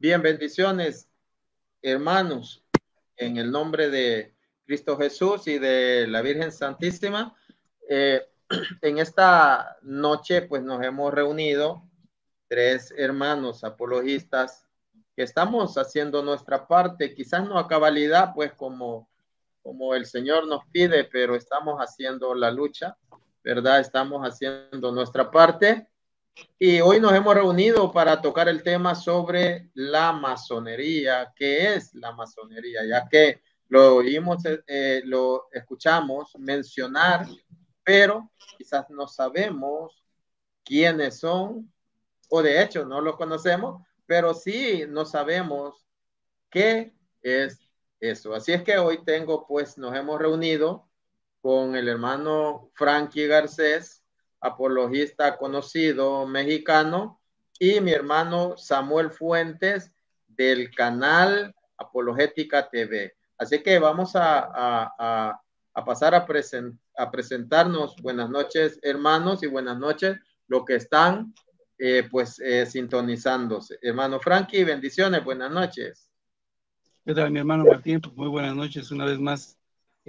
Bien, bendiciones, hermanos, en el nombre de Cristo Jesús y de la Virgen Santísima. Eh, en esta noche, pues nos hemos reunido tres hermanos apologistas que estamos haciendo nuestra parte, quizás no a cabalidad, pues como el Señor nos pide, pero estamos haciendo la lucha, ¿verdad? Estamos haciendo nuestra parte. Y hoy nos hemos reunido para tocar el tema sobre la masonería. ¿Qué es la masonería? Ya que lo oímos, lo escuchamos mencionar, pero quizás no sabemos quiénes son, o de hecho no los conocemos, pero sí no sabemos qué es eso. Así es que hoy pues nos hemos reunido con el hermano Frankie Garcés, apologista conocido mexicano, y mi hermano Samuel Fuentes del canal Apologética TV. Así que vamos a pasar a presentarnos. Buenas noches, hermanos, y buenas noches los que están sintonizándose. Hermano Frankie, bendiciones, buenas noches. ¿Qué tal, mi hermano Martín? Pues muy buenas noches, una vez más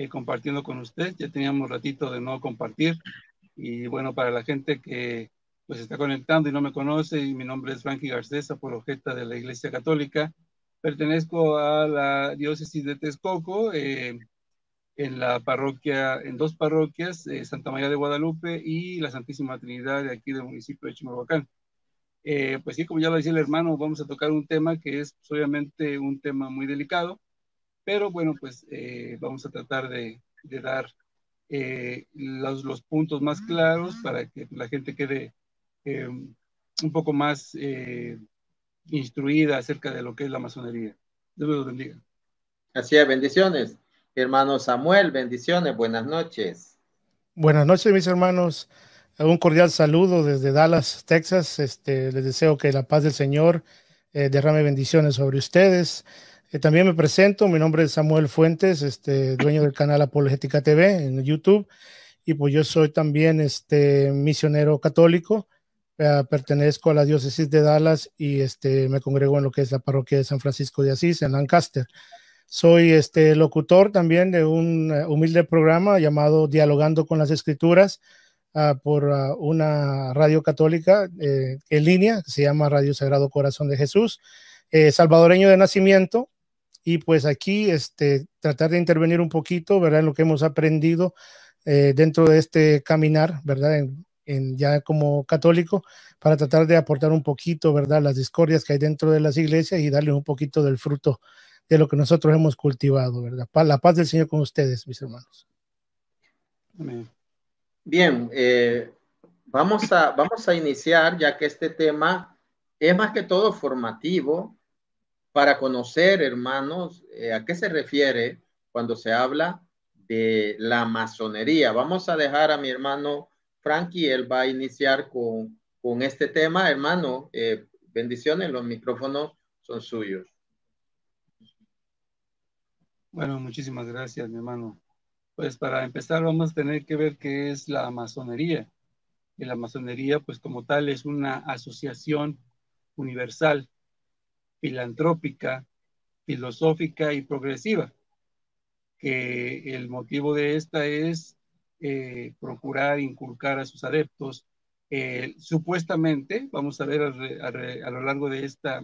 compartiendo con usted. Ya teníamos ratito de no compartir. Y bueno, para la gente que pues está conectando y no me conoce, mi nombre es Frankie Garcés, apologeta de la Iglesia Católica. Pertenezco a la diócesis de Texcoco, en la parroquia, en dos parroquias, Santa María de Guadalupe y la Santísima Trinidad de aquí del municipio de Chimalhuacán. Pues sí, como ya lo decía el hermano, vamos a tocar un tema que es pues, obviamente un tema muy delicado, pero bueno, pues vamos a tratar de dar los puntos más claros para que la gente quede un poco más instruida acerca de lo que es la masonería. Dios los bendiga. Así es, bendiciones. Hermano Samuel, bendiciones, buenas noches. Buenas noches, mis hermanos. Un cordial saludo desde Dallas, Texas. Les deseo que la paz del Señor derrame bendiciones sobre ustedes. También me presento, mi nombre es Samuel Fuentes, dueño del canal Apologética TV en YouTube, y pues yo soy también misionero católico. Pertenezco a la diócesis de Dallas y me congrego en lo que es la parroquia de San Francisco de Asís, en Lancaster. Soy locutor también de un humilde programa llamado Dialogando con las Escrituras por una radio católica en línea que se llama Radio Sagrado Corazón de Jesús, salvadoreño de nacimiento, y pues aquí tratar de intervenir un poquito, ¿verdad?, en lo que hemos aprendido dentro de este caminar, ¿verdad?, ya como católico, para tratar de aportar un poquito, ¿verdad?, las discordias que hay dentro de las iglesias y darle un poquito del fruto de lo que nosotros hemos cultivado, ¿verdad? La paz del Señor con ustedes, mis hermanos. Amén. Bien, vamos a iniciar, ya que este tema es más que todo formativo para conocer, hermanos, a qué se refiere cuando se habla de la masonería. Vamos a dejar a mi hermano Frankie, él va a iniciar con este tema. Hermano, bendiciones, los micrófonos son suyos. Bueno, muchísimas gracias, mi hermano. Pues para empezar vamos a tener que ver qué es la masonería. Y la masonería, pues como tal, es una asociación universal, filantrópica, filosófica y progresiva, que el motivo de esta es procurar inculcar a sus adeptos, supuestamente, vamos a ver a lo largo de esta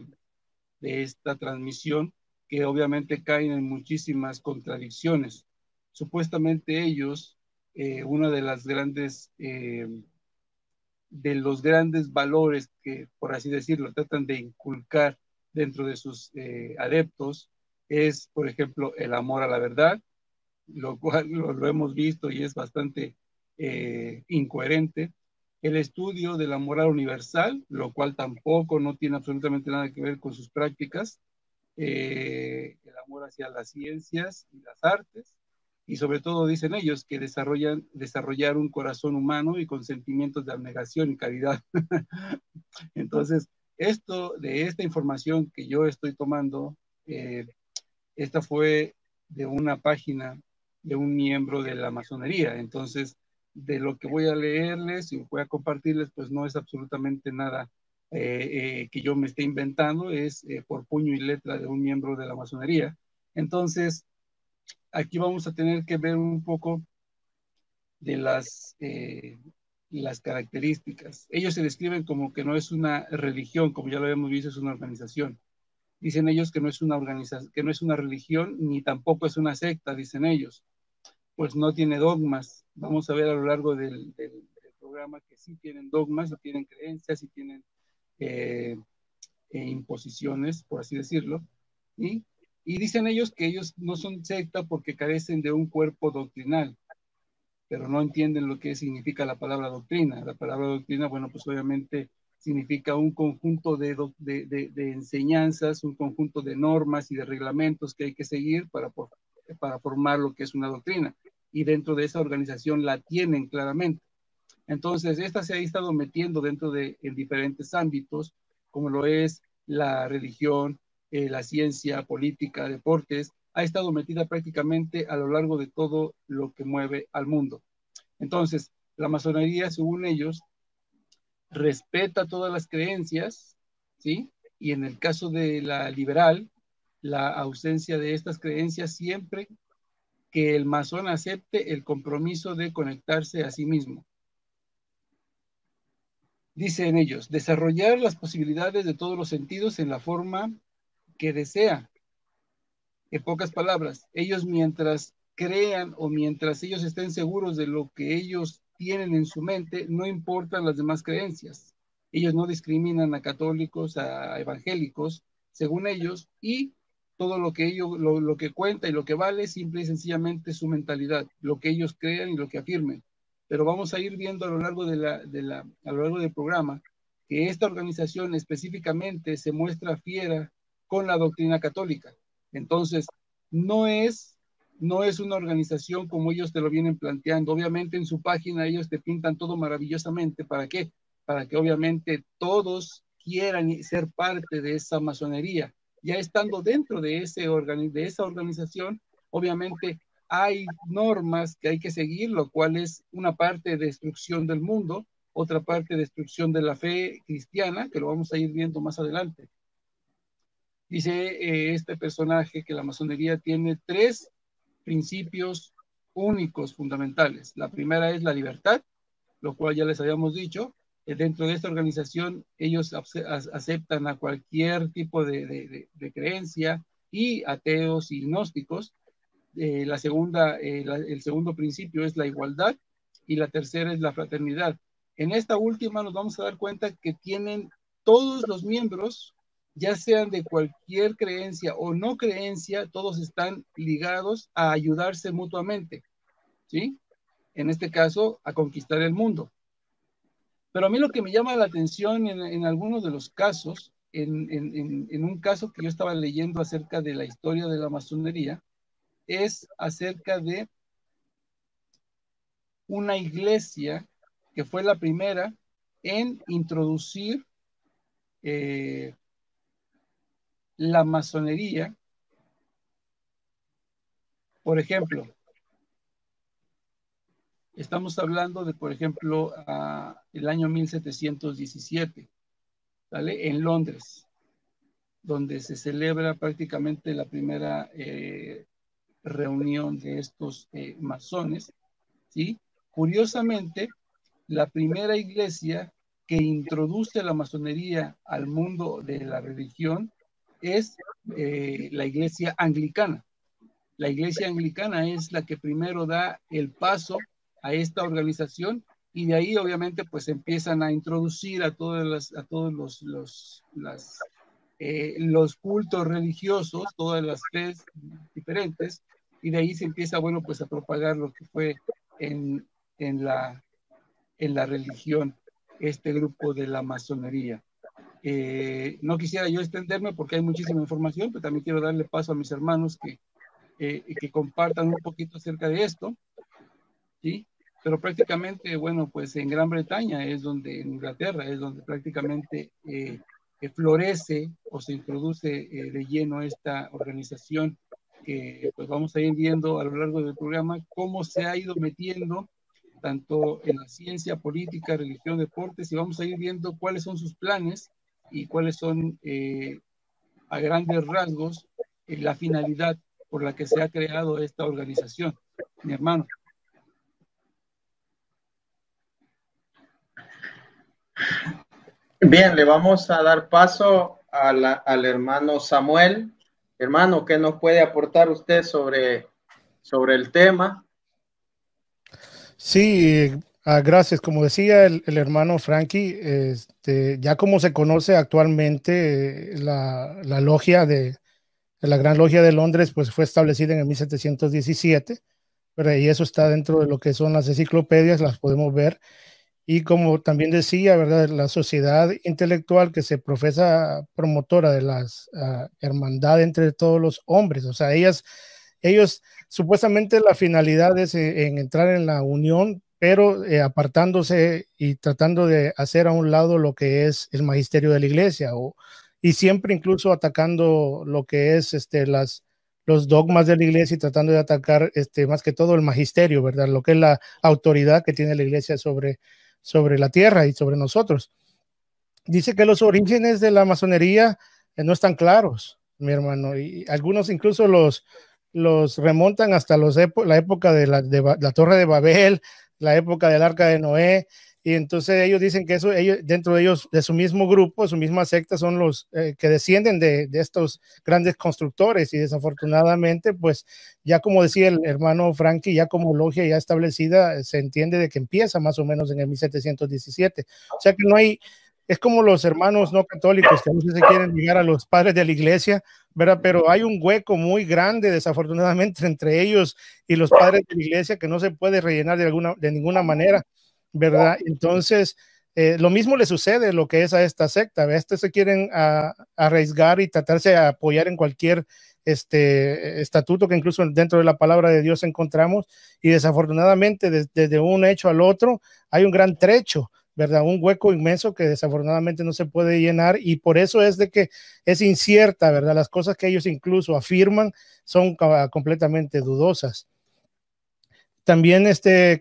transmisión, que obviamente caen en muchísimas contradicciones. Supuestamente ellos, una de las grandes, de los grandes valores que, por así decirlo, tratan de inculcar dentro de sus adeptos es, por ejemplo, el amor a la verdad, lo cual lo hemos visto y es bastante incoherente. El estudio de la moral universal, lo cual tampoco no tiene absolutamente nada que ver con sus prácticas. El amor hacia las ciencias y las artes, y sobre todo dicen ellos que desarrollar un corazón humano y con sentimientos de abnegación y caridad. Entonces, de esta información que yo estoy tomando, esta fue de una página de un miembro de la masonería. Entonces, de lo que voy a leerles y voy a compartirles, pues no es absolutamente nada que yo me esté inventando, es por puño y letra de un miembro de la masonería. Entonces, aquí vamos a tener que ver un poco de las características. Ellos se describen como que no es una religión, como ya lo habíamos visto, es una organización. Dicen ellos que no es una organización, que no es una religión, ni tampoco es una secta, dicen ellos. Pues no tiene dogmas. Vamos a ver a lo largo del programa que sí tienen dogmas, y tienen creencias, y tienen imposiciones, por así decirlo. Y dicen ellos que ellos no son secta porque carecen de un cuerpo doctrinal, pero no entienden lo que significa la palabra doctrina. La palabra doctrina, bueno, pues obviamente significa un conjunto de enseñanzas, un conjunto de normas y de reglamentos que hay que seguir para formar lo que es una doctrina. Y dentro de esa organización la tienen claramente. Entonces, esta se ha estado metiendo en diferentes ámbitos, como lo es la religión, la ciencia, política, deportes, ha estado metida prácticamente a lo largo de todo lo que mueve al mundo. Entonces, la masonería, según ellos, respeta todas las creencias, ¿sí? Y en el caso de la liberal, la ausencia de estas creencias siempre que el masón acepte el compromiso de conectarse a sí mismo. Dicen ellos, desarrollar las posibilidades de todos los sentidos en la forma que desea. En pocas palabras, ellos mientras crean o mientras ellos estén seguros de lo que ellos tienen en su mente, no importan las demás creencias. Ellos no discriminan a católicos, a evangélicos, según ellos, y todo lo que lo que cuenta y lo que vale simple y sencillamente su mentalidad, lo que ellos crean y lo que afirmen. Pero vamos a ir viendo a lo largo a lo largo del programa que esta organización específicamente se muestra fiera con la doctrina católica. Entonces, no es una organización como ellos te lo vienen planteando. Obviamente en su página ellos te pintan todo maravillosamente. ¿Para qué? Para que obviamente todos quieran ser parte de esa masonería. Ya estando dentro de esa organización, obviamente hay normas que hay que seguir, lo cual es una parte de destrucción del mundo, otra parte de destrucción de la fe cristiana, que lo vamos a ir viendo más adelante. Dice este personaje que la masonería tiene 3 principios únicos, fundamentales. La primera es la libertad, lo cual ya les habíamos dicho. Dentro de esta organización ellos aceptan a cualquier tipo de creencia, y ateos y gnósticos. El segundo principio es la igualdad, y la tercera es la fraternidad. En esta última nos vamos a dar cuenta que tienen todos los miembros, ya sean de cualquier creencia o no creencia, todos están ligados a ayudarse mutuamente, ¿sí? En este caso, a conquistar el mundo. Pero a mí lo que me llama la atención en algunos de los casos, en un caso que yo estaba leyendo acerca de la historia de la masonería, es acerca de una iglesia que fue la primera en introducir la masonería. Por ejemplo, estamos hablando de, por ejemplo, el año 1717, ¿vale? En Londres, donde se celebra prácticamente la primera reunión de estos masones, ¿sí? Curiosamente, la primera iglesia que introduce la masonería al mundo de la religión es la iglesia anglicana. La iglesia anglicana es la que primero da el paso a esta organización, y de ahí obviamente pues empiezan a introducir a todos los cultos religiosos, todas las fes diferentes, y de ahí se empieza, bueno, pues a propagar lo que fue en la religión este grupo de la masonería. No quisiera yo extenderme porque hay muchísima información, pero también quiero darle paso a mis hermanos que compartan un poquito acerca de esto, ¿sí? Pero prácticamente, bueno, pues en Gran Bretaña en Inglaterra, es donde prácticamente florece o se introduce de lleno esta organización, que pues vamos a ir viendo a lo largo del programa cómo se ha ido metiendo tanto en la ciencia, política, religión, deportes, y vamos a ir viendo cuáles son sus planes y cuáles son a grandes rasgos la finalidad por la que se ha creado esta organización, mi hermano. Bien, le vamos a dar paso al hermano Samuel. Hermano, ¿qué nos puede aportar usted sobre el tema? Sí, gracias. Como decía el hermano Frankie, ya como se conoce actualmente, la logia la Gran Logia de Londres, pues fue establecida en el 1717, pero y eso está dentro de lo que son las enciclopedias, las podemos ver. Y como también decía, ¿verdad? La sociedad intelectual que se profesa promotora de las hermandad entre todos los hombres, o sea, ellos supuestamente la finalidad es en entrar en la unión, pero apartándose y tratando de hacer a un lado lo que es el magisterio de la iglesia, y siempre incluso atacando lo que es los dogmas de la iglesia y tratando de atacar más que todo el magisterio, ¿verdad? Lo que es la autoridad que tiene la iglesia sobre la tierra y sobre nosotros. Dice que los orígenes de la masonería no están claros, mi hermano, y algunos incluso los remontan hasta la época de la Torre de Babel, la época del Arca de Noé, y entonces ellos dicen que ellos, dentro de ellos, de su mismo grupo, su misma secta, son los que descienden de estos grandes constructores, y desafortunadamente, pues ya como decía el hermano Frankie, ya como logia ya establecida, se entiende de que empieza más o menos en el 1717, o sea que no hay, es como los hermanos no católicos que a veces se quieren ligar a los padres de la iglesia, ¿verdad? Pero hay un hueco muy grande, desafortunadamente, entre ellos y los padres de la iglesia que no se puede rellenar de ninguna manera, ¿verdad? Entonces, lo mismo le sucede lo que es a esta secta, ¿verdad? Se quieren arriesgar y tratarse de apoyar en cualquier estatuto que incluso dentro de la palabra de Dios encontramos, y desafortunadamente desde un hecho al otro hay un gran trecho, ¿verdad? Un hueco inmenso que desafortunadamente no se puede llenar, y por eso es de que es incierta, ¿verdad? Las cosas que ellos incluso afirman son completamente dudosas. También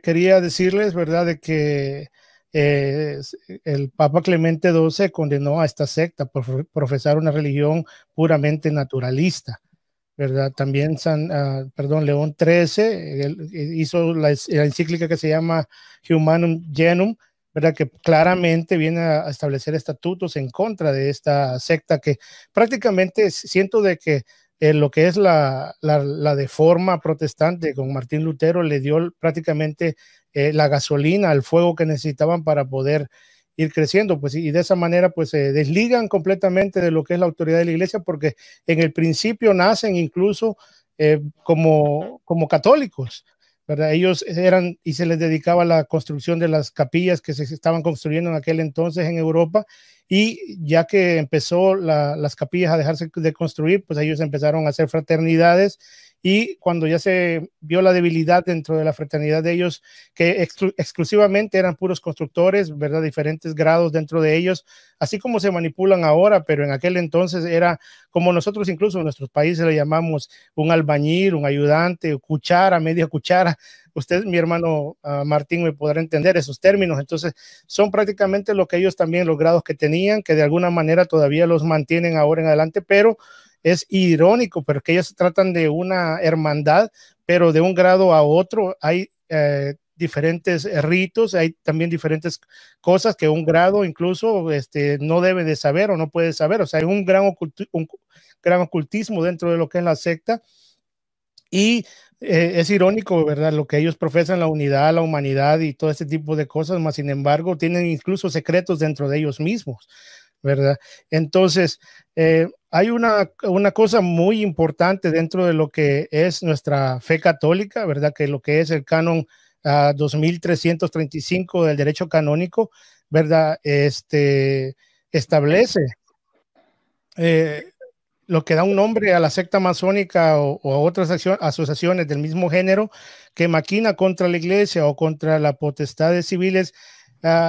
quería decirles, ¿verdad?, de que el Papa Clemente XII condenó a esta secta por profesar una religión puramente naturalista, ¿verdad? También León XIII hizo la encíclica que se llama Humanum Genum, ¿verdad? Que claramente viene a establecer estatutos en contra de esta secta, que prácticamente siento de que lo que es la de forma protestante con Martín Lutero le dio prácticamente la gasolina al fuego que necesitaban para poder ir creciendo, pues, y de esa manera pues se desligan completamente de lo que es la autoridad de la iglesia, porque en el principio nacen incluso como católicos, ¿verdad? Ellos eran y se les dedicaba a la construcción de las capillas que se estaban construyendo en aquel entonces en Europa, y ya que empezó las capillas a dejarse de construir, pues ellos empezaron a hacer fraternidades, y cuando ya se vio la debilidad dentro de la fraternidad de ellos, que exclusivamente eran puros constructores, ¿verdad? Diferentes grados dentro de ellos, así como se manipulan ahora, pero en aquel entonces era como nosotros incluso en nuestros países le llamamos un albañil, un ayudante, cuchara, media cuchara. Usted, mi hermano Martín, me podrá entender esos términos. Entonces, son prácticamente lo que ellos también, los grados que tenían, que de alguna manera todavía los mantienen ahora en adelante, pero es irónico, porque ellos tratan de una hermandad, pero de un grado a otro hay diferentes ritos, hay también diferentes cosas que un grado incluso no debe de saber o no puede saber, o sea, hay un gran ocultismo dentro de lo que es la secta, y es irónico, ¿verdad? Lo que ellos profesan, la unidad, la humanidad y todo ese tipo de cosas, más sin embargo tienen incluso secretos dentro de ellos mismos, ¿verdad? Entonces, hay una cosa muy importante dentro de lo que es nuestra fe católica, ¿verdad? Que lo que es el canon 2335 del derecho canónico, ¿verdad? Establece lo que da un nombre a la secta masónica o a otras asociaciones del mismo género que maquina contra la iglesia o contra las potestades civiles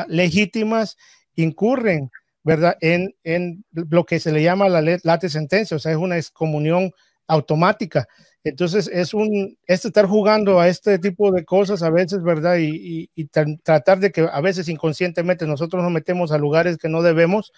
legítimas, incurren, ¿verdad?, en lo que se le llama la late sentencia, o sea, es una excomunión automática. Entonces es estar jugando a este tipo de cosas a veces, ¿verdad? Y tratar de que a veces inconscientemente nosotros nos metemos a lugares que no debemos,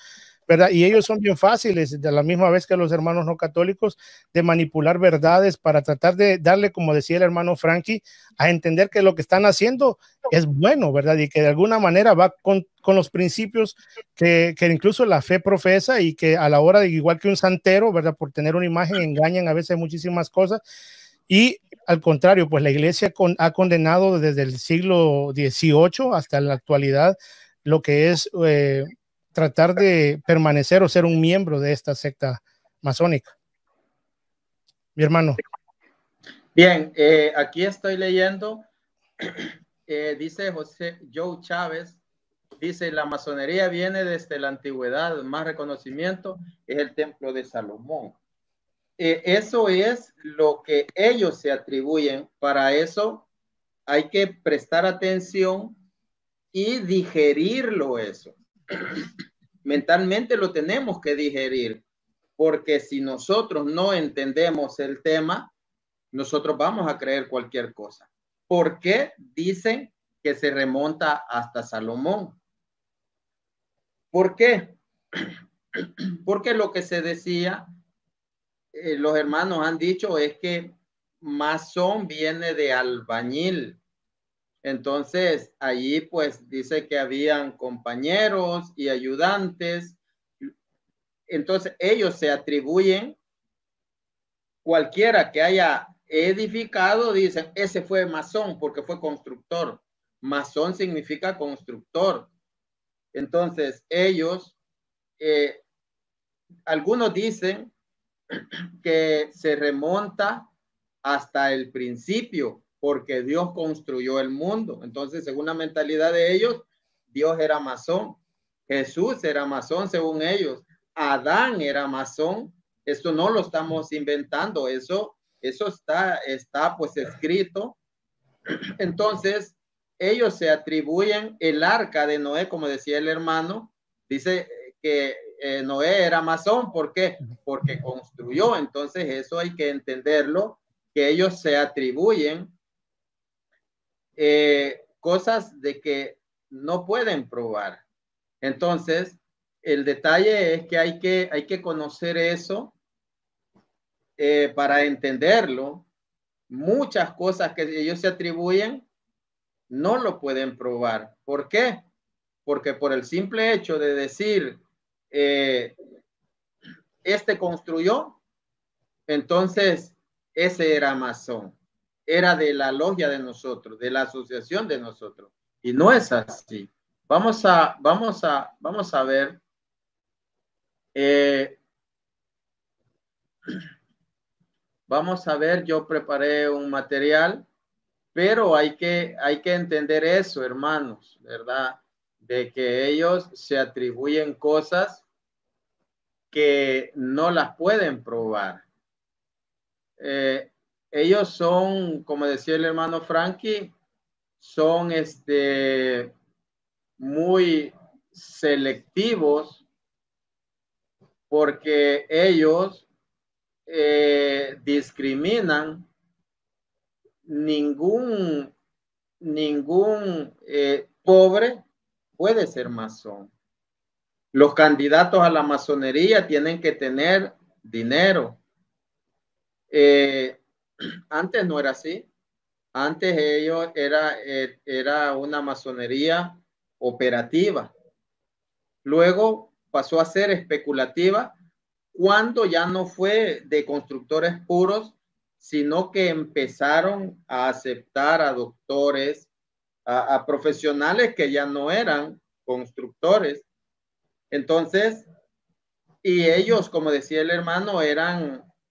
¿verdad? Y ellos son bien fáciles, de la misma vez que los hermanos no católicos, de manipular verdades para tratar de darle, como decía el hermano Frankie, a entender que lo que están haciendo es bueno, ¿verdad? Y que de alguna manera va con los principios que incluso la fe profesa, y que a la hora de, igual que un santero, ¿verdad? Por tener una imagen engañan a veces muchísimas cosas. Y al contrario, pues la iglesia ha condenado desde el siglo XVIII hasta la actualidad lo que es tratar de permanecer o ser un miembro de esta secta masónica. Mi hermano. Bien, aquí estoy leyendo, dice Joe Chávez, dice, la masonería viene desde la antigüedad, más reconocimiento es el templo de Salomón. Eso es lo que ellos se atribuyen. Para eso hay que prestar atención y digerirlo eso. Mentalmente lo tenemos que digerir, porque si nosotros no entendemos el tema, nosotros vamos a creer cualquier cosa. ¿Por qué dicen que se remonta hasta Salomón? ¿Por qué? Porque lo que se decía, los hermanos han dicho, es que masón viene de albañil. Entonces, allí pues dice que habían compañeros y ayudantes. Entonces, ellos se atribuyen, cualquiera que haya edificado, dicen, ese fue masón porque fue constructor. Masón significa constructor. Entonces, ellos, algunos dicen que se remonta hasta el principio, porque Dios construyó el mundo. Entonces, según la mentalidad de ellos, Dios era masón. Jesús era masón, según ellos. Adán era masón. Esto no lo estamos inventando, eso está pues escrito. Entonces, ellos se atribuyen el arca de Noé, como decía el hermano, dice que Noé era masón. ¿Por qué? Porque construyó. Entonces, eso hay que entenderlo, que ellos se atribuyen cosas de que no pueden probar. Entonces, el detalle es que hay que conocer eso para entenderlo. Muchas cosas que ellos se atribuyen no lo pueden probar. ¿Por qué? Porque por el simple hecho de decir, este construyó, entonces ese era masón, era de la logia de nosotros, de la asociación de nosotros. Y no es así. Vamos a ver. Vamos a ver, yo preparé un material, pero hay que entender eso, hermanos, ¿verdad? De que ellos se atribuyen cosas que no las pueden probar. Ellos son, como decía el hermano Frankie, son muy selectivos, porque ellos discriminan. Ningún pobre puede ser masón. Los candidatos a la masonería tienen que tener dinero. Antes no era así. Antes ellos era una masonería operativa. Luego pasó a ser especulativa, cuando ya no fue de constructores puros, sino que empezaron a aceptar a doctores, a profesionales que ya no eran constructores. Entonces, y ellos, como decía el hermano,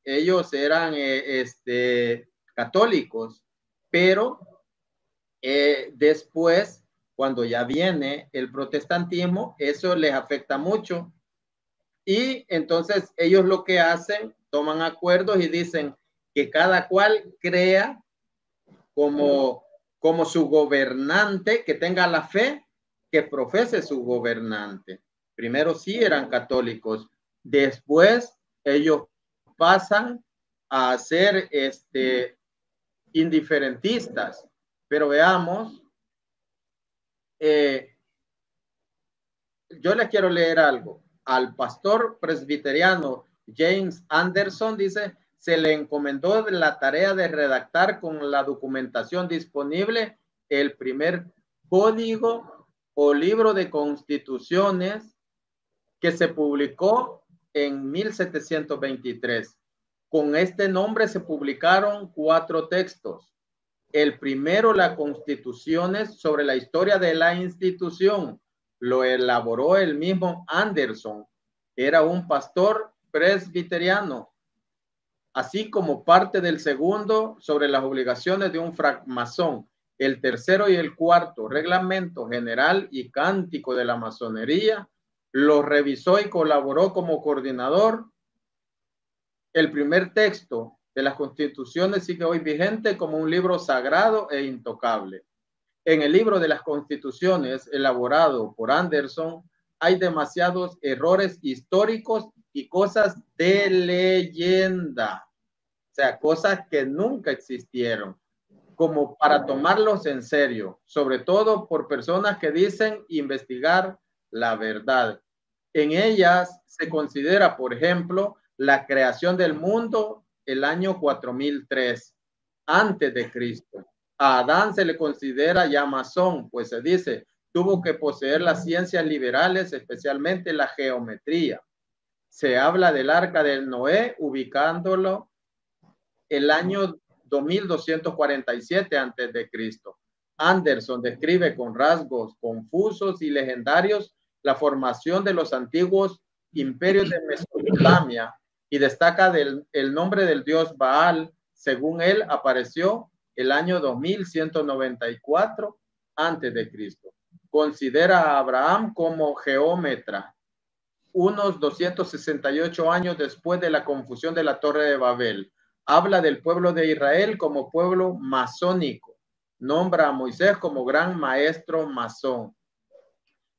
ellos eran católicos, pero después, cuando ya viene el protestantismo, eso les afecta mucho. Y entonces ellos lo que hacen, toman acuerdos y dicen que cada cual crea como su gobernante, que tenga la fe que profese su gobernante. Primero sí eran católicos, después ellos pasan a ser indiferentistas. Pero veamos, yo les quiero leer algo. al pastor presbiteriano James Anderson, dice, se le encomendó la tarea de redactar con la documentación disponible el primer código o libro de constituciones que se publicó en 1723. Con este nombre se publicaron 4 textos. El primero, las constituciones sobre la historia de la institución, lo elaboró el mismo Anderson, que era un pastor presbiteriano, así como parte del segundo sobre las obligaciones de un francmasón. El tercero y el cuarto, reglamento general y cántico de la masonería, lo revisó y colaboró como coordinador. El primer texto de las constituciones sigue hoy vigente como un libro sagrado e intocable. En el libro de las constituciones elaborado por Anderson hay demasiados errores históricos y cosas de leyenda, o sea, cosas que nunca existieron, como para tomarlos en serio, sobre todo por personas que dicen investigar la verdad. En ellas se considera, por ejemplo, la creación del mundo el año 4003 antes de Cristo. A Adán se le considera ya masón, pues se dice, tuvo que poseer las ciencias liberales, especialmente la geometría. Se habla del arca del Noé, ubicándolo el año 2247 antes de Cristo. Anderson describe con rasgos confusos y legendarios la formación de los antiguos imperios de Mesopotamia y destaca el nombre del dios Baal. Según él, apareció el año 2194 antes de Cristo. Considera a Abraham como geómetra, unos 268 años después de la confusión de la Torre de Babel. Habla del pueblo de Israel como pueblo masónico. Nombra a Moisés como gran maestro masón.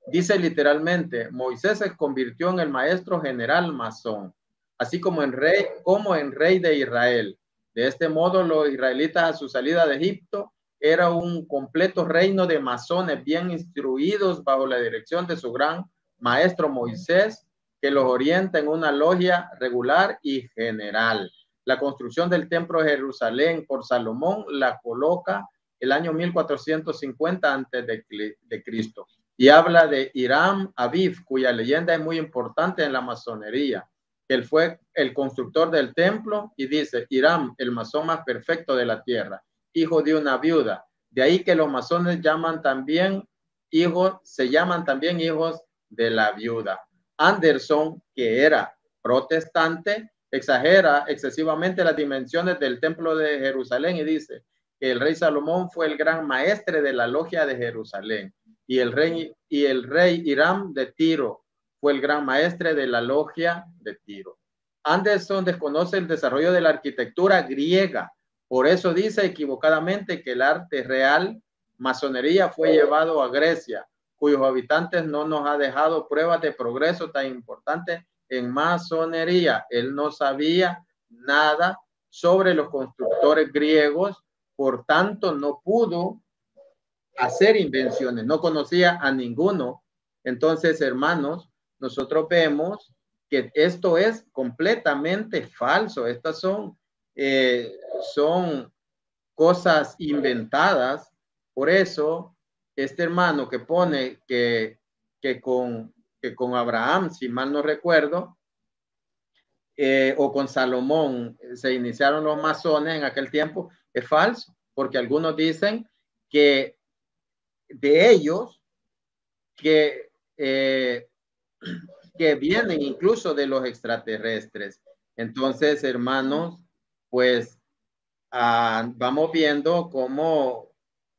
Dice literalmente, Moisés se convirtió en el maestro general masón, así como en rey de Israel. De este modo, los israelitas a su salida de Egipto era un completo reino de masones bien instruidos bajo la dirección de su gran maestro Moisés, que los orienta en una logia regular y general. La construcción del templo de Jerusalén por Salomón la coloca el año 1450 antes de Cristo. Y habla de Hiram Aviv, cuya leyenda es muy importante en la masonería. Él fue el constructor del templo y dice, Hiram, el masón más perfecto de la tierra, hijo de una viuda. De ahí que los masones se llaman también hijos de la viuda. Anderson, que era protestante, exagera excesivamente las dimensiones del templo de Jerusalén y dice que el rey Salomón fue el gran maestre de la logia de Jerusalén y el rey Hiram de Tiro fue el gran maestre de la logia de Tiro. Anderson desconoce el desarrollo de la arquitectura griega, por eso dice equivocadamente que el arte real, masonería, fue llevado a Grecia, cuyos habitantes no nos ha dejado pruebas de progreso tan importantes en masonería. Él no sabía nada sobre los constructores griegos, por tanto no pudo hacer invenciones, no conocía a ninguno. Entonces, hermanos, nosotros vemos que esto es completamente falso. Estas son cosas inventadas. Por eso, este hermano que pone que con Abraham, si mal no recuerdo, o con Salomón se iniciaron los masones en aquel tiempo, es falso, porque algunos dicen que de ellos que vienen incluso de los extraterrestres. Entonces, hermanos, pues vamos viendo cómo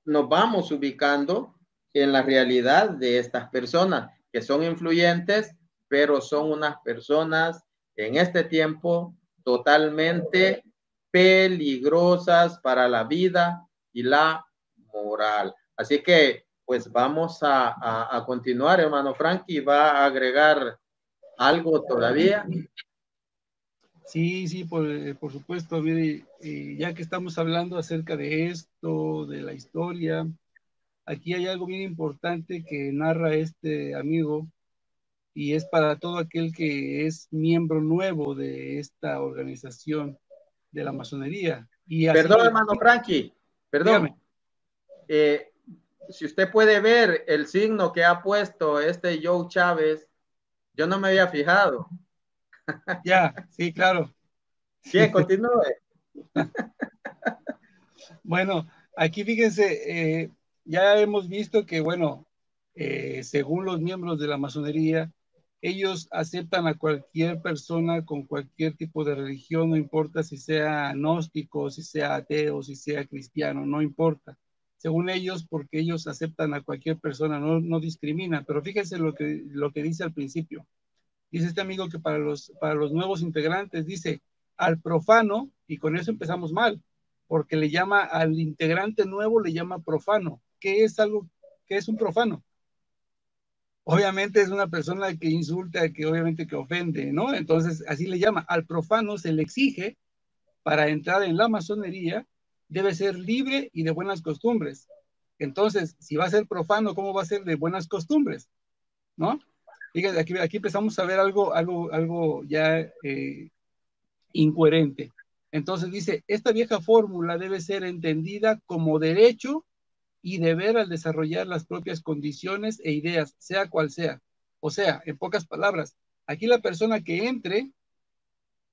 nos vamos ubicando en la realidad de estas personas que son influyentes, pero son unas personas en este tiempo totalmente peligrosas para la vida y la moral. Así que, pues vamos a continuar, hermano Frankie, va a agregar algo todavía. Sí, por supuesto, mire, ya que estamos hablando acerca de esto, de la historia, aquí hay algo bien importante que narra este amigo, y es para todo aquel que es miembro nuevo de esta organización de la masonería. Y así Perdón, lo hermano Frankie, perdón. dígame. Si usted puede ver el signo que ha puesto este Joe Chávez, yo no me había fijado. Ya, sí, claro. Bien, continúe. Bueno, aquí fíjense, ya hemos visto que, bueno, según los miembros de la masonería, ellos aceptan a cualquier persona con cualquier tipo de religión, no importa si sea gnóstico, si sea ateo, si sea cristiano, no importa. Según ellos, porque ellos aceptan a cualquier persona, no discriminan. Pero fíjense lo que dice al principio. Dice este amigo que para los nuevos integrantes, dice, al profano, y con eso empezamos mal, porque le llama al integrante nuevo, le llama profano. ¿Qué es algo, qué es un profano? Obviamente es una persona que insulta, que obviamente que ofende, ¿no? Entonces así le llama. Al profano se le exige, para entrar en la masonería, debe ser libre y de buenas costumbres. Entonces, si va a ser profano, ¿cómo va a ser de buenas costumbres? ¿No? Fíjate, aquí empezamos a ver algo ya incoherente. Entonces dice, esta vieja fórmula debe ser entendida como derecho y deber al desarrollar las propias condiciones e ideas, sea cual sea. O sea, en pocas palabras, aquí la persona que entre,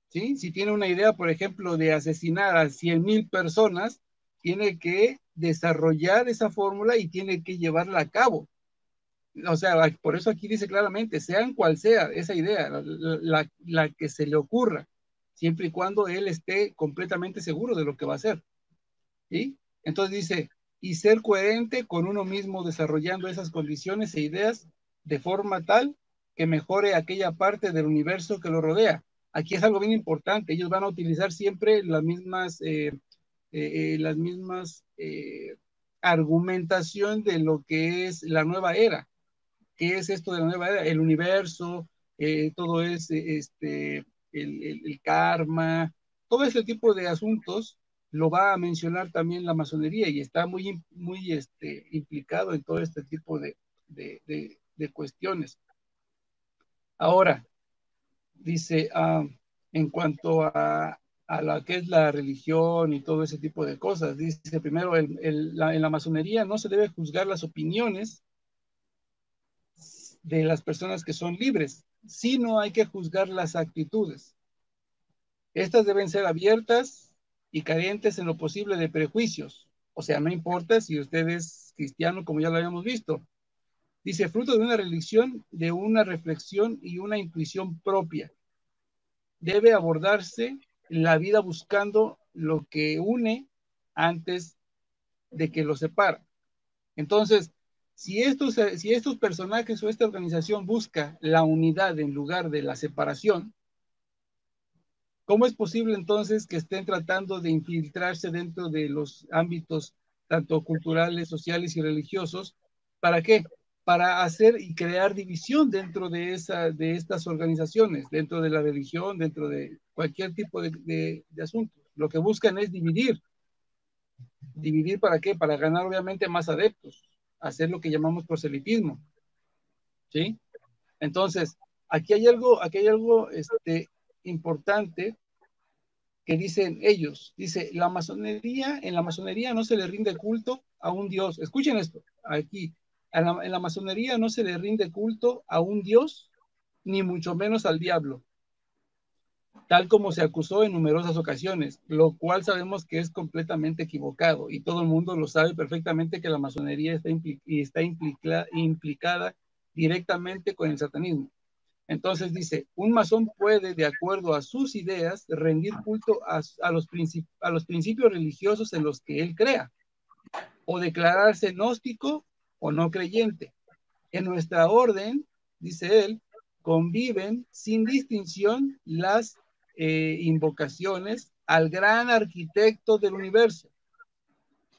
¿sí? Si tiene una idea, por ejemplo, de asesinar a 100,000 personas, tiene que desarrollar esa fórmula y tiene que llevarla a cabo. O sea, por eso aquí dice claramente, sean cual sea esa idea, la que se le ocurra, siempre y cuando él esté completamente seguro de lo que va a hacer. ¿Sí? Entonces dice, y ser coherente con uno mismo desarrollando esas condiciones e ideas de forma tal que mejore aquella parte del universo que lo rodea. Aquí es algo bien importante, ellos van a utilizar siempre las mismas argumentación de lo que es la nueva era. ¿Qué es esto de la nueva era? El universo, todo es el karma, todo ese tipo de asuntos lo va a mencionar también la masonería y está muy implicado en todo este tipo de cuestiones. Ahora, dice, en cuanto a la que es la religión y todo ese tipo de cosas, dice primero, en la masonería no se debe juzgar las opiniones de las personas que son libres, sino hay que juzgar las actitudes. Estas deben ser abiertas y carentes en lo posible de prejuicios. O sea, no importa si usted es cristiano, como ya lo habíamos visto. Dice, fruto de una religión, de una reflexión y una intuición propia. Debe abordarse la vida buscando lo que une antes de que lo separa. Entonces, si estos personajes o esta organización busca la unidad en lugar de la separación, ¿cómo es posible entonces que estén tratando de infiltrarse dentro de los ámbitos tanto culturales, sociales y religiosos? ¿Para qué? Para hacer y crear división dentro de estas organizaciones, dentro de la religión, dentro de cualquier tipo de asuntos. Lo que buscan es dividir. ¿Dividir para qué? Para ganar obviamente más adeptos, hacer lo que llamamos proselitismo, ¿sí? Entonces, aquí hay algo importante que dicen ellos. Dice, en la masonería no se le rinde culto a un dios. Escuchen esto, aquí. En la masonería no se le rinde culto a un dios, ni mucho menos al diablo, tal como se acusó en numerosas ocasiones, lo cual sabemos que es completamente equivocado y todo el mundo lo sabe perfectamente que la masonería está implicada directamente con el satanismo. Entonces dice, un masón puede, de acuerdo a sus ideas, rendir culto a los principios religiosos en los que él crea, o declararse gnóstico o no creyente. En nuestra orden, dice él, conviven sin distinción las invocaciones al gran arquitecto del universo.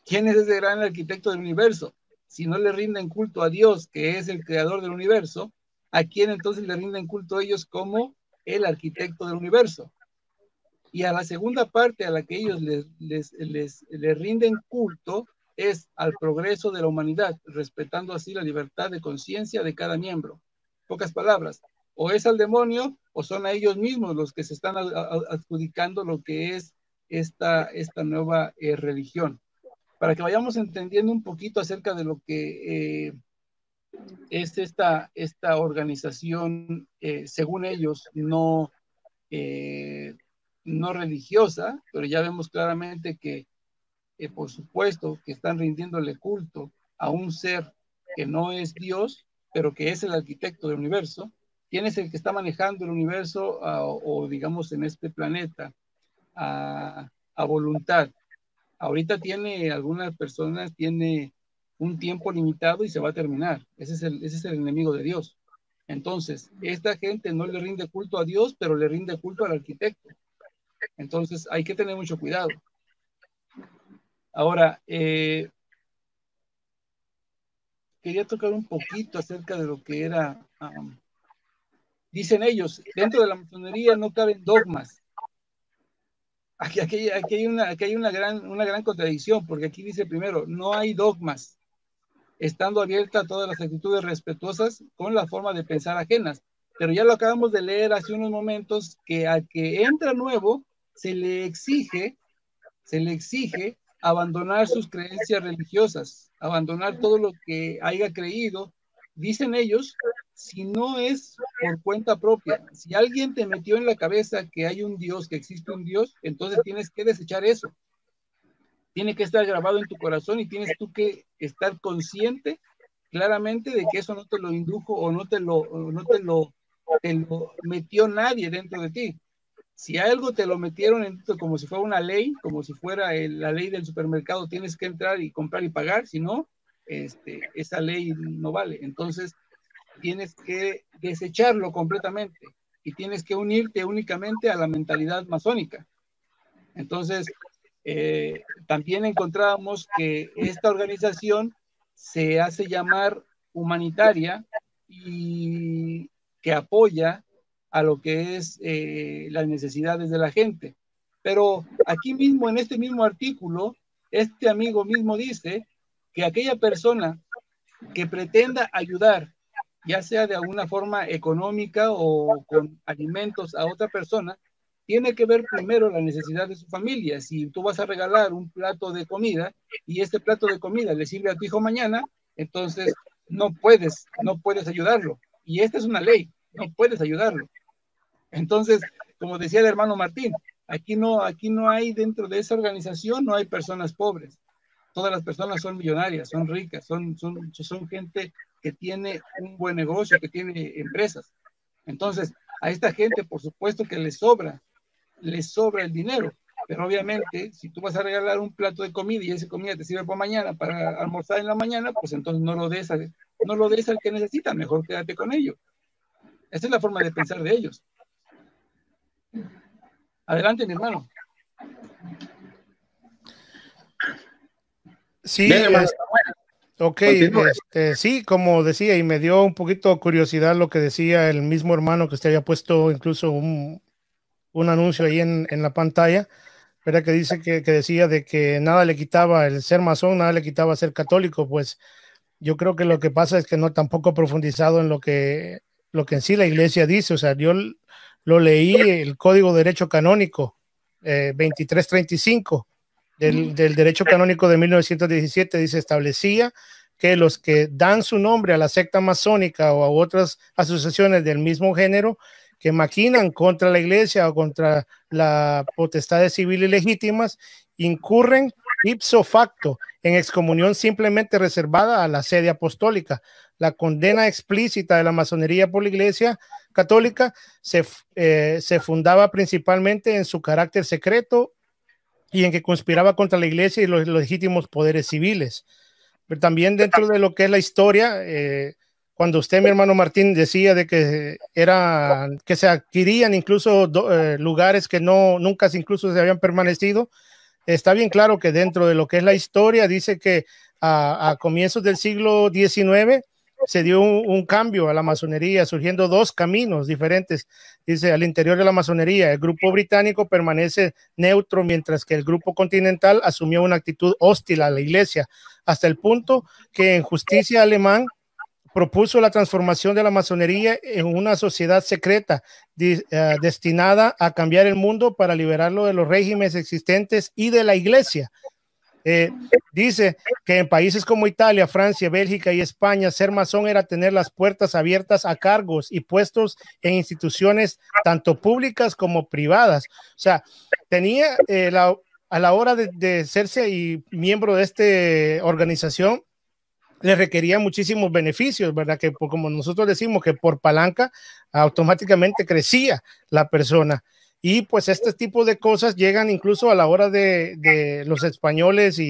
¿Quién es ese gran arquitecto del universo? Si no le rinden culto a Dios, que es el creador del universo, ¿a quién entonces le rinden culto a ellos como el arquitecto del universo? Y a la segunda parte a la que ellos les rinden culto es al progreso de la humanidad, respetando así la libertad de conciencia de cada miembro. Pocas palabras, o es al demonio o son a ellos mismos los que se están adjudicando lo que es esta nueva religión. Para que vayamos entendiendo un poquito acerca de lo que es esta organización, según ellos, no religiosa, pero ya vemos claramente que, por supuesto, que están rindiéndole culto a un ser que no es Dios, pero que es el arquitecto del universo. ¿Quién es el que está manejando el universo o digamos en este planeta a voluntad? Ahorita algunas personas tiene un tiempo limitado y se va a terminar. Ese es el enemigo de Dios. Entonces, esta gente no le rinde culto a Dios, pero le rinde culto al arquitecto. Entonces, hay que tener mucho cuidado. Ahora, quería tocar un poquito acerca de lo que era, dicen ellos, dentro de la masonería no caben dogmas. Aquí hay una gran contradicción, porque aquí dice primero, no hay dogmas, estando abierta a todas las actitudes respetuosas con la forma de pensar ajenas. Pero ya lo acabamos de leer hace unos momentos, que al que entra nuevo se le exige abandonar sus creencias religiosas, abandonar todo lo que haya creído, dicen ellos, si no es por cuenta propia. Si alguien te metió en la cabeza que hay un Dios, que existe un Dios, entonces tienes que desechar eso. Tiene que estar grabado en tu corazón y tienes tú que estar consciente claramente de que eso no te lo indujo o no te lo metió nadie dentro de ti. Si algo te lo metieron como si fuera una ley, como si fuera la ley del supermercado, tienes que entrar y comprar y pagar, si no, esa ley no vale. Entonces, tienes que desecharlo completamente y tienes que unirte únicamente a la mentalidad masónica. Entonces, también encontramos que esta organización se hace llamar humanitaria y que apoya a lo que es las necesidades de la gente. Pero aquí mismo, en este mismo artículo, este amigo mismo dice que aquella persona que pretenda ayudar, ya sea de alguna forma económica o con alimentos a otra persona, tiene que ver primero la necesidad de su familia. Si tú vas a regalar un plato de comida y este plato de comida le sirve a tu hijo mañana, entonces no puedes ayudarlo. Y esta es una ley, no puedes ayudarlo. Entonces, como decía el hermano Martín, aquí no hay, dentro de esa organización no hay personas pobres. Todas las personas son millonarias, son ricas, son gente que tiene un buen negocio, que tiene empresas. Entonces, a esta gente, por supuesto que les sobra el dinero, pero obviamente, si tú vas a regalar un plato de comida y esa comida te sirve para mañana, para almorzar en la mañana, pues entonces no lo des al que necesita, mejor quédate con ello. Esa es la forma de pensar de ellos. Adelante, mi hermano. Sí, ok, sí, como decía, y me dio un poquito curiosidad lo que decía el mismo hermano, que usted había puesto incluso un anuncio ahí en la pantalla, ¿verdad? Que dice que decía de que nada le quitaba el ser masón, nada le quitaba ser católico. Pues yo creo que lo que pasa es que no tampoco profundizado en lo que en sí la iglesia dice. O sea, yo lo leí, el Código de Derecho Canónico 2335 del Derecho Canónico de 1917, dice, establecía que los que dan su nombre a la secta masónica o a otras asociaciones del mismo género que maquinan contra la iglesia o contra las potestades civiles legítimas, incurren ipso facto en excomunión simplemente reservada a la sede apostólica. La condena explícita de la masonería por la Iglesia Católica se fundaba principalmente en su carácter secreto y en que conspiraba contra la Iglesia y los legítimos poderes civiles. Pero también dentro de lo que es la historia, cuando usted, mi hermano Martín, decía de que se adquirían incluso lugares que nunca incluso se habían permanecido, está bien claro que dentro de lo que es la historia dice que a comienzos del siglo XIX se dio un cambio a la masonería, surgiendo dos caminos diferentes. Dice, al interior de la masonería, el grupo británico permanece neutro, mientras que el grupo continental asumió una actitud hostil a la iglesia, hasta el punto que en Justicia alemán propuso la transformación de la masonería en una sociedad secreta destinada a cambiar el mundo para liberarlo de los regímenes existentes y de la iglesia. Dice que en países como Italia, Francia, Bélgica y España, ser masón era tener las puertas abiertas a cargos y puestos en instituciones tanto públicas como privadas. O sea, tenía a la hora de serse y miembro de esta organización, le requería muchísimos beneficios, ¿verdad? Que como nosotros decimos que por palanca automáticamente crecía la persona. Y pues este tipo de cosas llegan incluso a la hora de los españoles y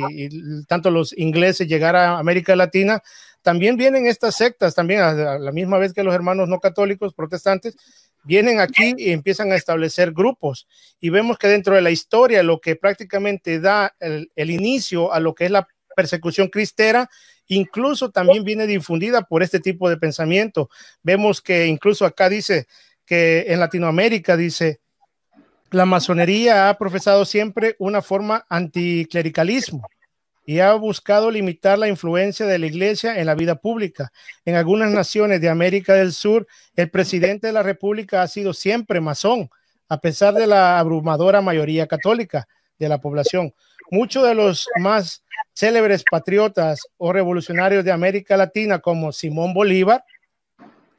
tanto los ingleses llegar a América Latina. También vienen estas sectas, también a la misma vez que los hermanos no católicos protestantes, vienen aquí y empiezan a establecer grupos. Y vemos que dentro de la historia lo que prácticamente da el inicio a lo que es la persecución cristera, incluso también viene difundida por este tipo de pensamiento. Vemos que incluso acá dice que en Latinoamérica dice, la masonería ha profesado siempre una forma anticlericalismo y ha buscado limitar la influencia de la iglesia en la vida pública. En algunas naciones de América del Sur, el presidente de la República ha sido siempre masón, a pesar de la abrumadora mayoría católica de la población. Muchos de los más célebres patriotas o revolucionarios de América Latina, como Simón Bolívar,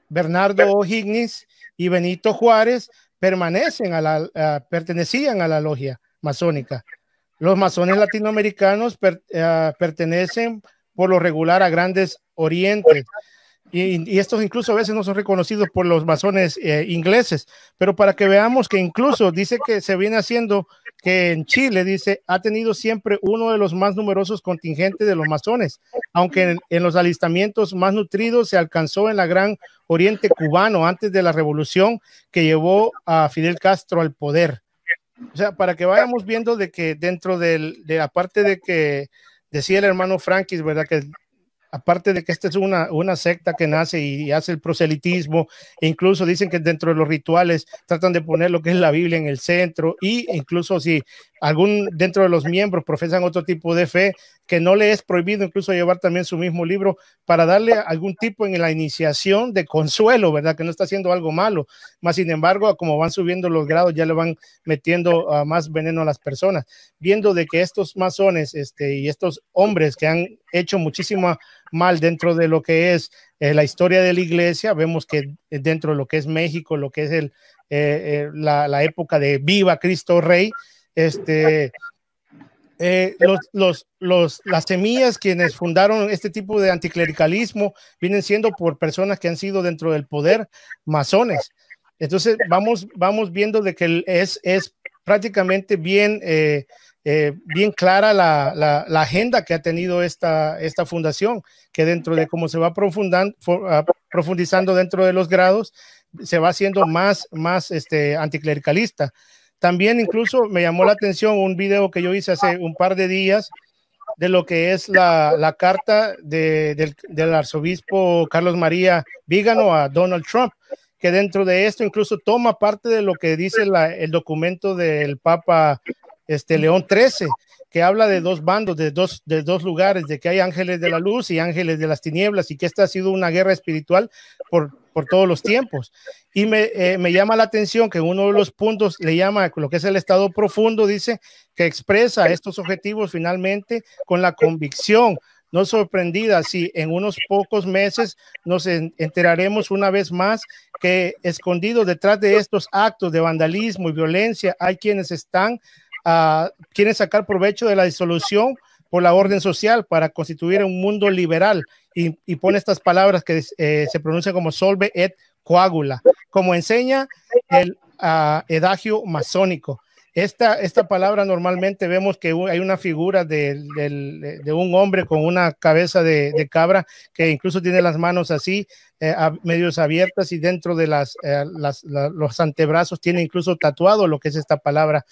Bernardo O'Higgins y Benito Juárez, pertenecían a la logia masónica. Los masones latinoamericanos pertenecen por lo regular a grandes orientes, y estos incluso a veces no son reconocidos por los masones ingleses, pero para que veamos que incluso dice que se viene haciendo que en Chile, dice, ha tenido siempre uno de los más numerosos contingentes de los masones, aunque en los alistamientos más nutridos se alcanzó en la Gran Oriente cubano antes de la revolución que llevó a Fidel Castro al poder. O sea, para que vayamos viendo de que dentro de aparte de que decía el hermano Frankis, ¿verdad? Que aparte de que esta es una secta que nace y hace el proselitismo, e incluso dicen que dentro de los rituales tratan de poner lo que es la Biblia en el centro, y incluso si dentro de los miembros profesan otro tipo de fe, que no le es prohibido incluso llevar también su mismo libro para darle algún tipo en la iniciación de consuelo, ¿verdad? Que no está haciendo algo malo, más sin embargo, como van subiendo los grados, ya le van metiendo más veneno a las personas, viendo de que estos masones y estos hombres que han hecho muchísimo mal dentro de lo que es la historia de la iglesia, vemos que dentro de lo que es México, lo que es la época de Viva Cristo Rey, las semillas quienes fundaron este tipo de anticlericalismo vienen siendo por personas que han sido dentro del poder masones. Entonces vamos viendo de que es prácticamente bien clara la agenda que ha tenido esta fundación, que dentro de cómo se va profundizando dentro de los grados, se va haciendo más anticlericalista. También incluso me llamó la atención un video que yo hice hace un par de días de lo que es la carta del arzobispo Carlos María Vígano a Donald Trump, que dentro de esto incluso toma parte de lo que dice el documento del Papa León XIII, que habla de dos bandos, de dos lugares, de que hay ángeles de la luz y ángeles de las tinieblas, y que esta ha sido una guerra espiritual por todos los tiempos. Y me llama la atención que uno de los puntos le llama lo que es el estado profundo, dice que expresa estos objetivos finalmente con la convicción no sorprendida si en unos pocos meses nos enteraremos una vez más que escondidos detrás de estos actos de vandalismo y violencia hay quienes quieren sacar provecho de la disolución por la orden social para constituir un mundo liberal, y pone estas palabras que se pronuncian como solve et coagula, como enseña el edagio masónico. Esta palabra normalmente vemos que hay una figura de un hombre con una cabeza de cabra que incluso tiene las manos así, medios abiertas, y dentro de los antebrazos tiene incluso tatuado lo que es esta palabra,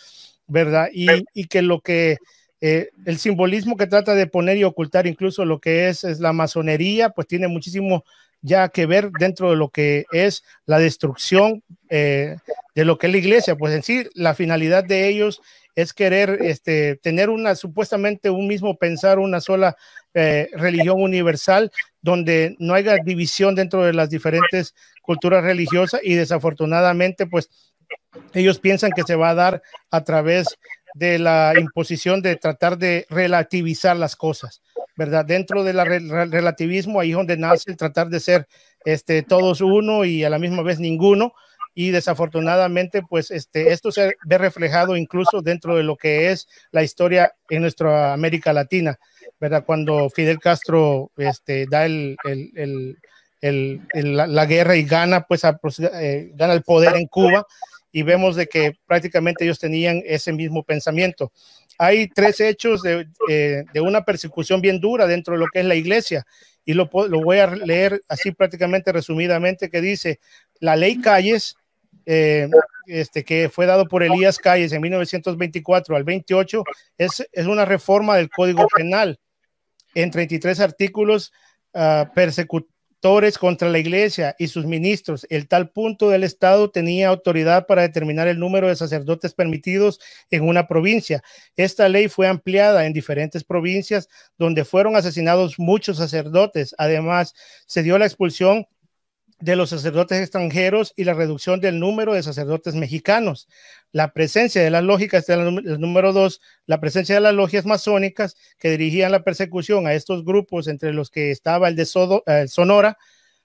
¿verdad? Y que lo que el simbolismo que trata de poner y ocultar incluso lo que es la masonería, pues tiene muchísimo ya que ver dentro de lo que es la destrucción de lo que es la iglesia. Pues en sí, la finalidad de ellos es querer tener supuestamente un mismo pensar, una sola religión universal, donde no haya división dentro de las diferentes culturas religiosas, y desafortunadamente pues ellos piensan que se va a dar a través de la imposición de tratar de relativizar las cosas, ¿verdad? Dentro del relativismo, ahí es donde nace el tratar de ser todos uno y a la misma vez ninguno, y desafortunadamente pues esto se ve reflejado incluso dentro de lo que es la historia en nuestra América Latina, ¿verdad? Cuando Fidel Castro da la guerra y gana, pues gana el poder en Cuba, y vemos de que prácticamente ellos tenían ese mismo pensamiento. Hay 3 hechos de una persecución bien dura dentro de lo que es la iglesia, y lo voy a leer así prácticamente resumidamente, que dice: la ley Calles, que fue dado por Elías Calles en 1924 al 28, es una reforma del Código Penal en 33 artículos persecutores contra la iglesia y sus ministros. El tal punto del Estado tenía autoridad para determinar el número de sacerdotes permitidos en una provincia. Esta ley fue ampliada en diferentes provincias donde fueron asesinados muchos sacerdotes. Además, se dio la expulsión de los sacerdotes extranjeros y la reducción del número de sacerdotes mexicanos. La presencia de las lógicas, el número 2, la presencia de las logias masónicas que dirigían la persecución a estos grupos, entre los que estaba el de Sonora.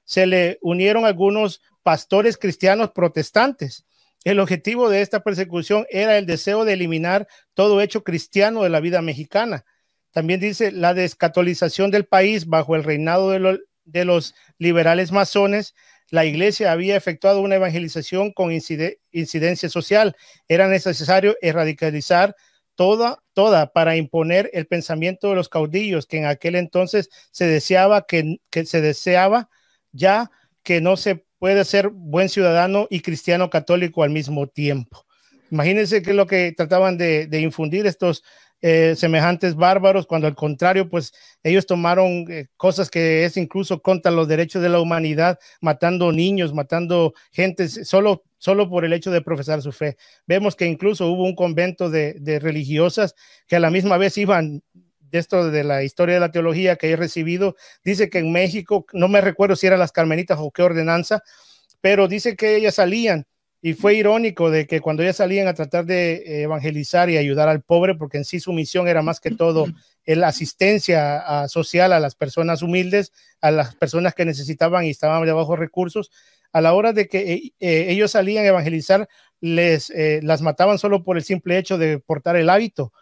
Se le unieron algunos pastores cristianos protestantes. El objetivo de esta persecución era el deseo de eliminar todo hecho cristiano de la vida mexicana. También dice la descatolización del país bajo el reinado de los liberales masones. La iglesia había efectuado una evangelización con incidencia social. Era necesario erradicalizar toda para imponer el pensamiento de los caudillos, que en aquel entonces se deseaba ya que no se puede ser buen ciudadano y cristiano católico al mismo tiempo. Imagínense qué es lo que trataban de infundir estos semejantes bárbaros, cuando al contrario, pues ellos tomaron cosas que es incluso contra los derechos de la humanidad, matando niños, matando gente solo por el hecho de profesar su fe. Vemos que incluso hubo un convento de religiosas que a la misma vez iban, de esto de la historia de la teología que he recibido, dice que en México, no me recuerdo si eran las carmelitas o qué ordenanza, pero dice que ellas salían. Y fue irónico de que cuando ellas salían a tratar de evangelizar y ayudar al pobre, porque en sí su misión era más que todo la asistencia social a las personas humildes, a las personas que necesitaban y estaban de bajos recursos, a la hora de que ellos salían a evangelizar, las mataban solo por el simple hecho de portar el hábito.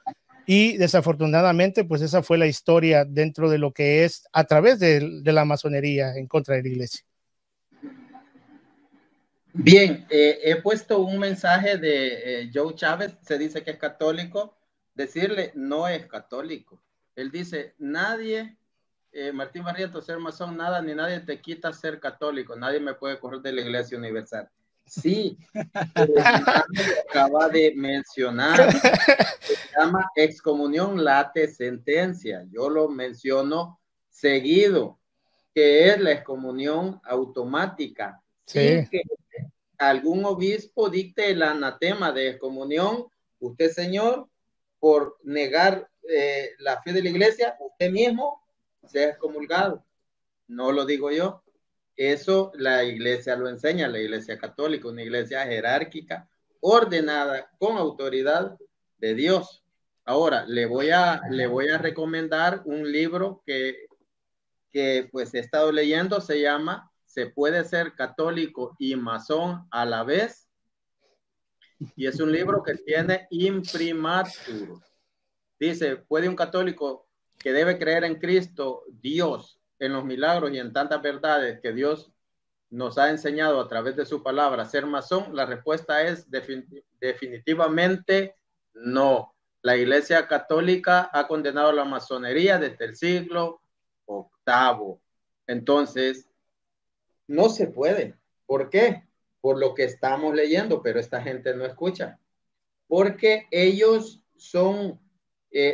Y desafortunadamente, pues esa fue la historia dentro de lo que es a través de la masonería en contra de la iglesia. Bien, he puesto un mensaje de Joe Chávez, se dice que es católico, decirle no es católico. Él dice, nadie, Martín Barrientos, ser masón, nada, ni nadie te quita ser católico, nadie me puede correr de la Iglesia Universal. Sí, acaba de mencionar, se llama excomunión late sentencia, yo lo menciono seguido, que es la excomunión automática, sin que algún obispo dicte el anatema de excomunión. Usted, señor, por negar la fe de la iglesia, usted mismo se ha excomulgado. No lo digo yo. Eso la iglesia lo enseña, la iglesia católica, una iglesia jerárquica, ordenada, con autoridad de Dios. Ahora, le voy a recomendar un libro que pues he estado leyendo, se llama ¿Se puede ser católico y masón a la vez? Y es un libro que tiene imprimatur. Dice, ¿puede un católico que debe creer en Cristo, Dios, en los milagros y en tantas verdades que Dios nos ha enseñado a través de su palabra, ser masón? La respuesta es definitivamente no. La Iglesia Católica ha condenado la masonería desde el siglo VIII. Entonces, no se puede. ¿Por qué? Por lo que estamos leyendo, pero esta gente no escucha. Porque ellos son,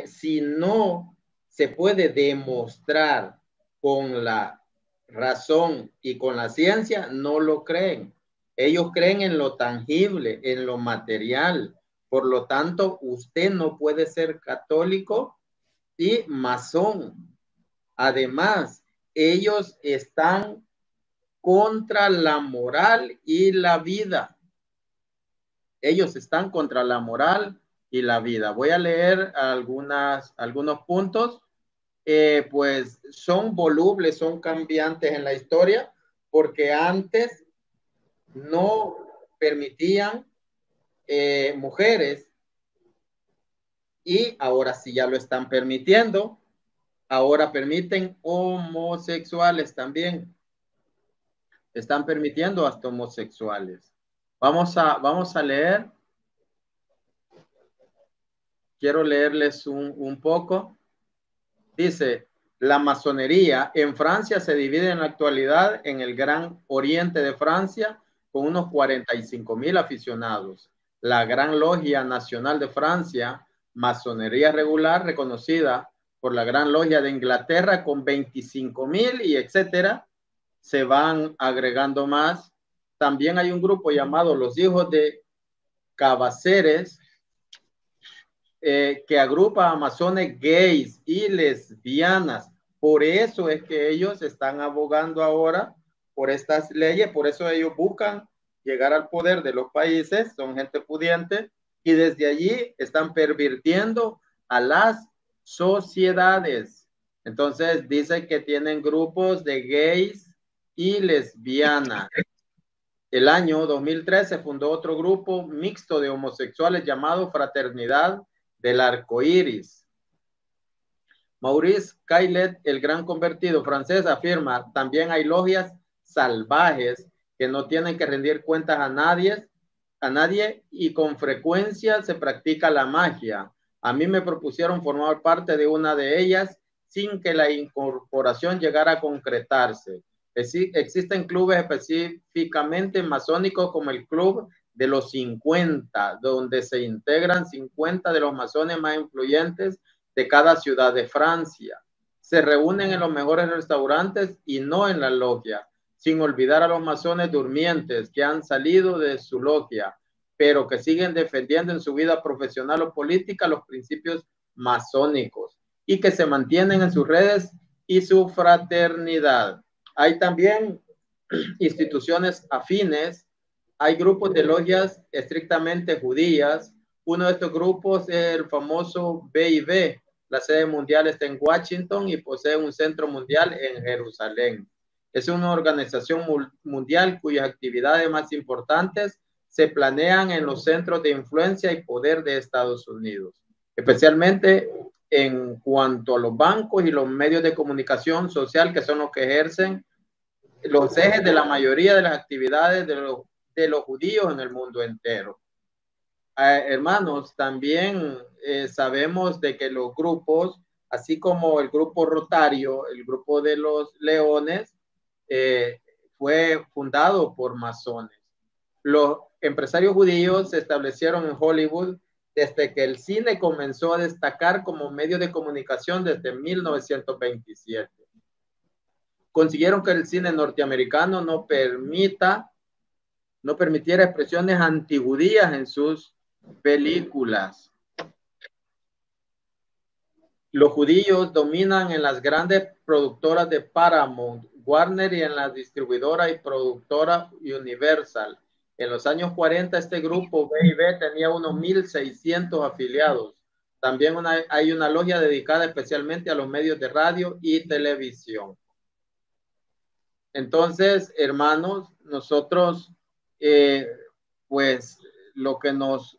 si no se puede demostrar con la razón y con la ciencia, no lo creen. Ellos creen en lo tangible, en lo material. Por lo tanto, usted no puede ser católico y masón. Además, ellos están contra la moral y la vida. Ellos están contra la moral y la vida. Voy a leer algunos puntos. Pues son volubles, son cambiantes en la historia, porque antes no permitían mujeres y ahora sí ya lo están permitiendo. Ahora permiten homosexuales también. Están permitiendo hasta homosexuales. Vamos a leer. Quiero leerles un poco. Dice, la masonería en Francia se divide en la actualidad en el Gran Oriente de Francia con unos 45,000 aficionados. La Gran Logia Nacional de Francia, masonería regular reconocida por la Gran Logia de Inglaterra con 25,000 y etcétera. Se van agregando más. También hay un grupo llamado los Hijos de Cabaceres, que agrupa a masones gays y lesbianas. Por eso es que ellos están abogando ahora por estas leyes, por eso ellos buscan llegar al poder de los países, son gente pudiente, y desde allí están pervirtiendo a las sociedades. Entonces dice que tienen grupos de gays y lesbianas. El año 2013 fundó otro grupo mixto de homosexuales llamado Fraternidad del Arco Iris. Maurice Caillet, el gran convertido francés, afirma, también hay logias salvajes que no tienen que rendir cuentas a nadie y con frecuencia se practica la magia. A mí me propusieron formar parte de una de ellas sin que la incorporación llegara a concretarse. Existen clubes específicamente masónicos como el Club de los 50, donde se integran 50 de los masones más influyentes de cada ciudad de Francia. Se reúnen en los mejores restaurantes y no en la logia, sin olvidar a los masones durmientes que han salido de su logia, pero que siguen defendiendo en su vida profesional o política los principios masónicos y que se mantienen en sus redes y su fraternidad. Hay también instituciones afines, hay grupos de logias estrictamente judías. Uno de estos grupos es el famoso BIB. La sede mundial está en Washington y posee un centro mundial en Jerusalén. Es una organización mundial cuyas actividades más importantes se planean en los centros de influencia y poder de Estados Unidos, especialmente en cuanto a los bancos y los medios de comunicación social, que son los que ejercen los ejes de la mayoría de las actividades de los judíos en el mundo entero. Hermanos, también sabemos de que los grupos, así como el grupo Rotario, el grupo de los Leones, fue fundado por masones. Los empresarios judíos se establecieron en Hollywood desde que el cine comenzó a destacar como medio de comunicación desde 1927. Consiguieron que el cine norteamericano no permitiera expresiones antijudías en sus películas. Los judíos dominan en las grandes productoras de Paramount, Warner y en la distribuidora y productora Universal. En los años 40 este grupo BIB tenía unos 1,600 afiliados. También hay una logia dedicada especialmente a los medios de radio y televisión. Entonces, hermanos, nosotros, pues lo que nos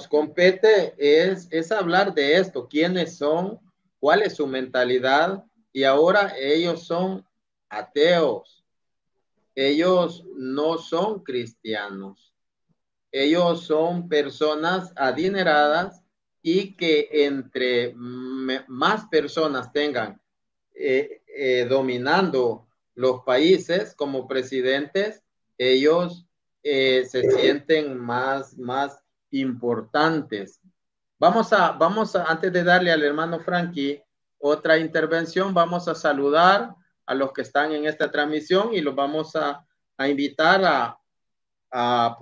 compete es hablar de esto, quiénes son, cuál es su mentalidad, y ahora ellos son ateos, ellos no son cristianos, ellos son personas adineradas y que entre más personas tengan dominando los países como presidentes, ellos se sienten más importantes. Vamos a, antes de darle al hermano Frankie otra intervención, vamos a saludar a los que están en esta transmisión y los vamos a invitar a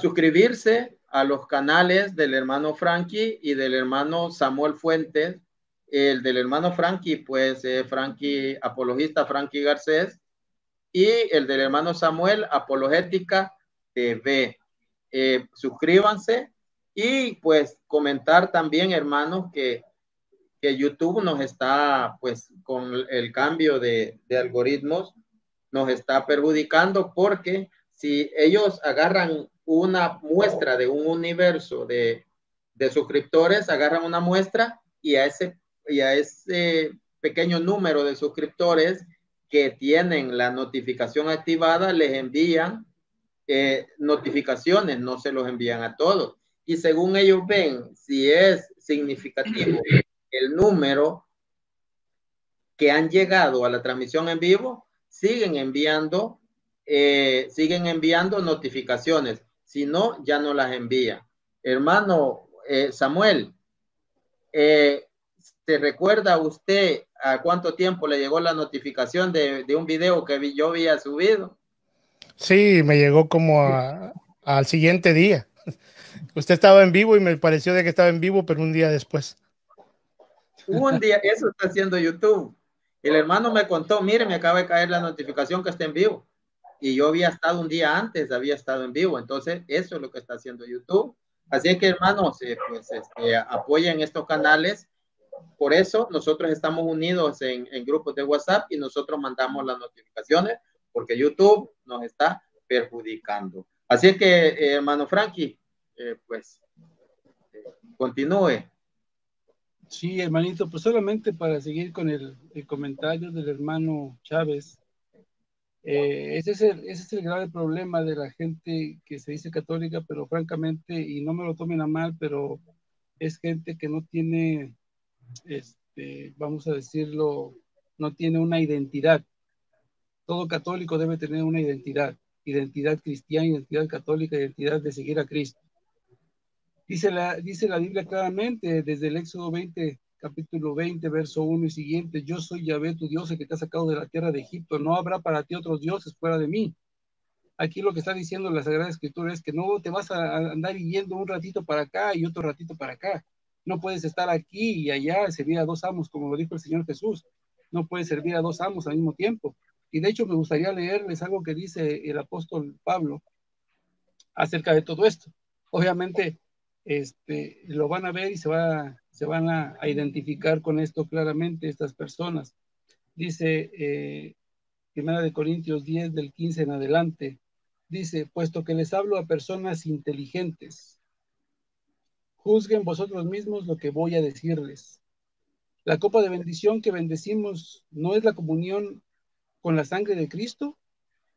suscribirse a los canales del hermano Frankie y del hermano Samuel Fuentes. El del hermano Frankie, pues Frankie Apologista, Frankie Garcés, y el del hermano Samuel, Apologética TV. Suscríbanse y pues comentar también, hermanos, que YouTube nos está, pues con el cambio de algoritmos, nos está perjudicando, porque si ellos agarran una muestra de un universo de suscriptores, agarran una muestra y a ese pequeño número de suscriptores que tienen la notificación activada, les envían notificaciones, no se los envían a todos. Y según ellos ven si es significativo el número que han llegado a la transmisión en vivo, siguen enviando notificaciones. Si no, ya no las envía. Hermano Samuel, ¿se recuerda usted a cuánto tiempo le llegó la notificación de un video que yo había subido? Sí, me llegó como al siguiente día. Usted estaba en vivo y me pareció de que estaba en vivo, pero un día después. Un día, eso está haciendo YouTube. El hermano me contó, mire, me acaba de caer la notificación que está en vivo. Y yo había estado un día antes, había estado en vivo. Entonces, eso es lo que está haciendo YouTube. Así que, hermanos, apoyen estos canales. Por eso nosotros estamos unidos en grupos de WhatsApp y nosotros mandamos las notificaciones, porque YouTube nos está perjudicando. Así que, hermano Frankie, continúe. Sí, hermanito, pues solamente para seguir con el comentario del hermano Chávez. Ese es el grave problema de la gente que se dice católica, pero francamente, y no me lo tomen a mal, pero es gente que no tiene, vamos a decirlo, no tiene una identidad. Todo católico debe tener una identidad cristiana, identidad católica, identidad de seguir a Cristo. Dice la Biblia claramente desde el Éxodo 20, capítulo 20, verso 1 y siguiente: yo soy Yahvé tu Dios, el que te ha sacado de la tierra de Egipto, no habrá para ti otros dioses fuera de mí. Aquí lo que está diciendo la Sagrada Escritura es que no te vas a andar yendo un ratito para acá y otro ratito para acá. No puedes estar aquí y allá, servir a dos amos, como lo dijo el Señor Jesús. No puedes servir a dos amos al mismo tiempo. Y de hecho me gustaría leerles algo que dice el apóstol Pablo acerca de todo esto. Obviamente lo van a ver y se van a identificar con esto claramente estas personas. Dice Primera de Corintios 10 del 15 en adelante, dice: puesto que les hablo a personas inteligentes, juzguen vosotros mismos lo que voy a decirles. La copa de bendición que bendecimos no es la comunión con la sangre de Cristo,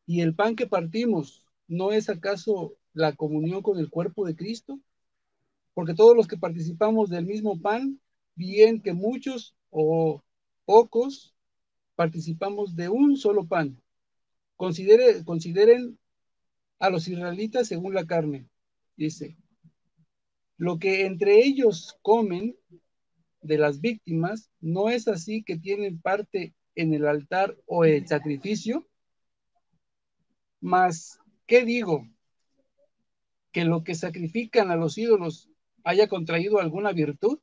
y el pan que partimos no es acaso la comunión con el cuerpo de Cristo, porque todos los que participamos del mismo pan, bien que muchos o pocos, participamos de un solo pan. Consideren a los israelitas según la carne. Dice: lo que entre ellos comen de las víctimas, ¿no es así que tienen parte en el altar o el sacrificio? Mas, ¿qué digo? ¿Que lo que sacrifican a los ídolos haya contraído alguna virtud?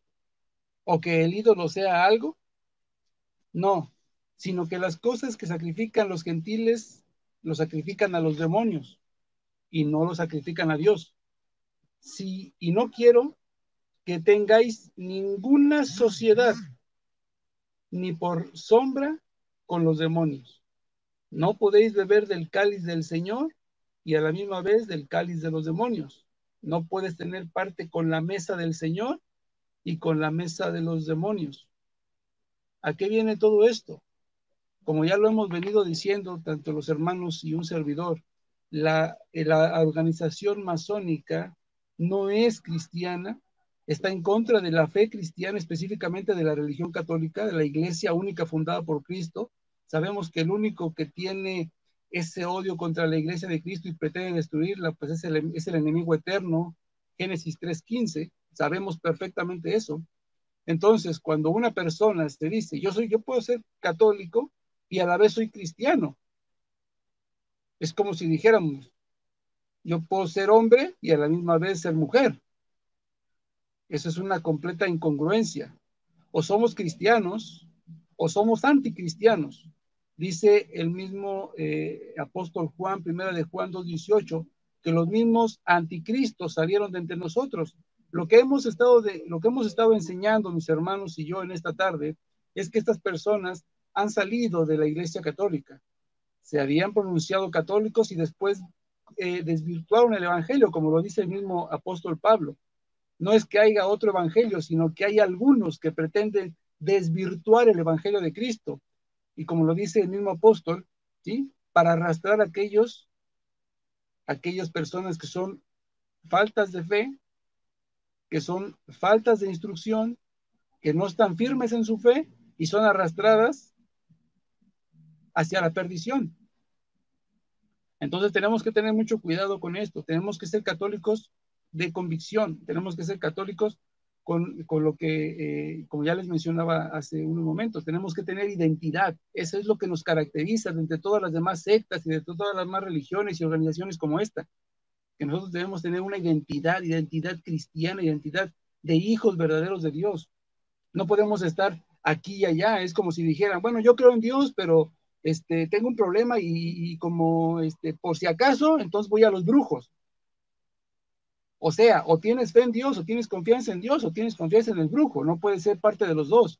¿O que el ídolo sea algo? No, sino que las cosas que sacrifican los gentiles, lo sacrifican a los demonios y no lo sacrifican a Dios. Sí, y no quiero que tengáis ninguna sociedad, ni por sombra, con los demonios. No podéis beber del cáliz del Señor y a la misma vez del cáliz de los demonios. No puedes tener parte con la mesa del Señor y con la mesa de los demonios. ¿A qué viene todo esto? Como ya lo hemos venido diciendo, tanto los hermanos y un servidor, la organización masónica no es cristiana, está en contra de la fe cristiana, específicamente de la religión católica, de la iglesia única fundada por Cristo. Sabemos que el único que tiene ese odio contra la iglesia de Cristo y pretende destruirla, pues es el enemigo eterno, Génesis 3:15, sabemos perfectamente eso. Entonces, cuando una persona se dice, yo puedo ser católico y a la vez soy cristiano, es como si dijéramos, yo puedo ser hombre y a la misma vez ser mujer. Eso es una completa incongruencia. O somos cristianos o somos anticristianos. Dice el mismo apóstol Juan, primera de Juan 2:18, que los mismos anticristos salieron de entre nosotros. Lo que hemos estado enseñando, mis hermanos y yo en esta tarde, es que estas personas han salido de la Iglesia Católica. Se habían pronunciado católicos y después desvirtuaron el Evangelio, como lo dice el mismo apóstol Pablo. No es que haya otro evangelio, sino que hay algunos que pretenden desvirtuar el evangelio de Cristo. Y como lo dice el mismo apóstol, ¿sí? Para arrastrar a aquellas personas que son faltas de fe, que son faltas de instrucción, que no están firmes en su fe y son arrastradas hacia la perdición. Entonces tenemos que tener mucho cuidado con esto. Tenemos que ser católicos de convicción. Tenemos que ser católicos con lo que, como ya les mencionaba hace unos momentos, tenemos que tener identidad. Eso es lo que nos caracteriza de entre todas las demás sectas y de todas las demás religiones y organizaciones como esta. Que nosotros debemos tener una identidad cristiana, identidad de hijos verdaderos de Dios. No podemos estar aquí y allá. Es como si dijeran, bueno, yo creo en Dios, pero tengo un problema y como por si acaso, entonces voy a los brujos. O sea, o tienes fe en Dios, o tienes confianza en Dios, o tienes confianza en el brujo. No puede ser parte de los dos.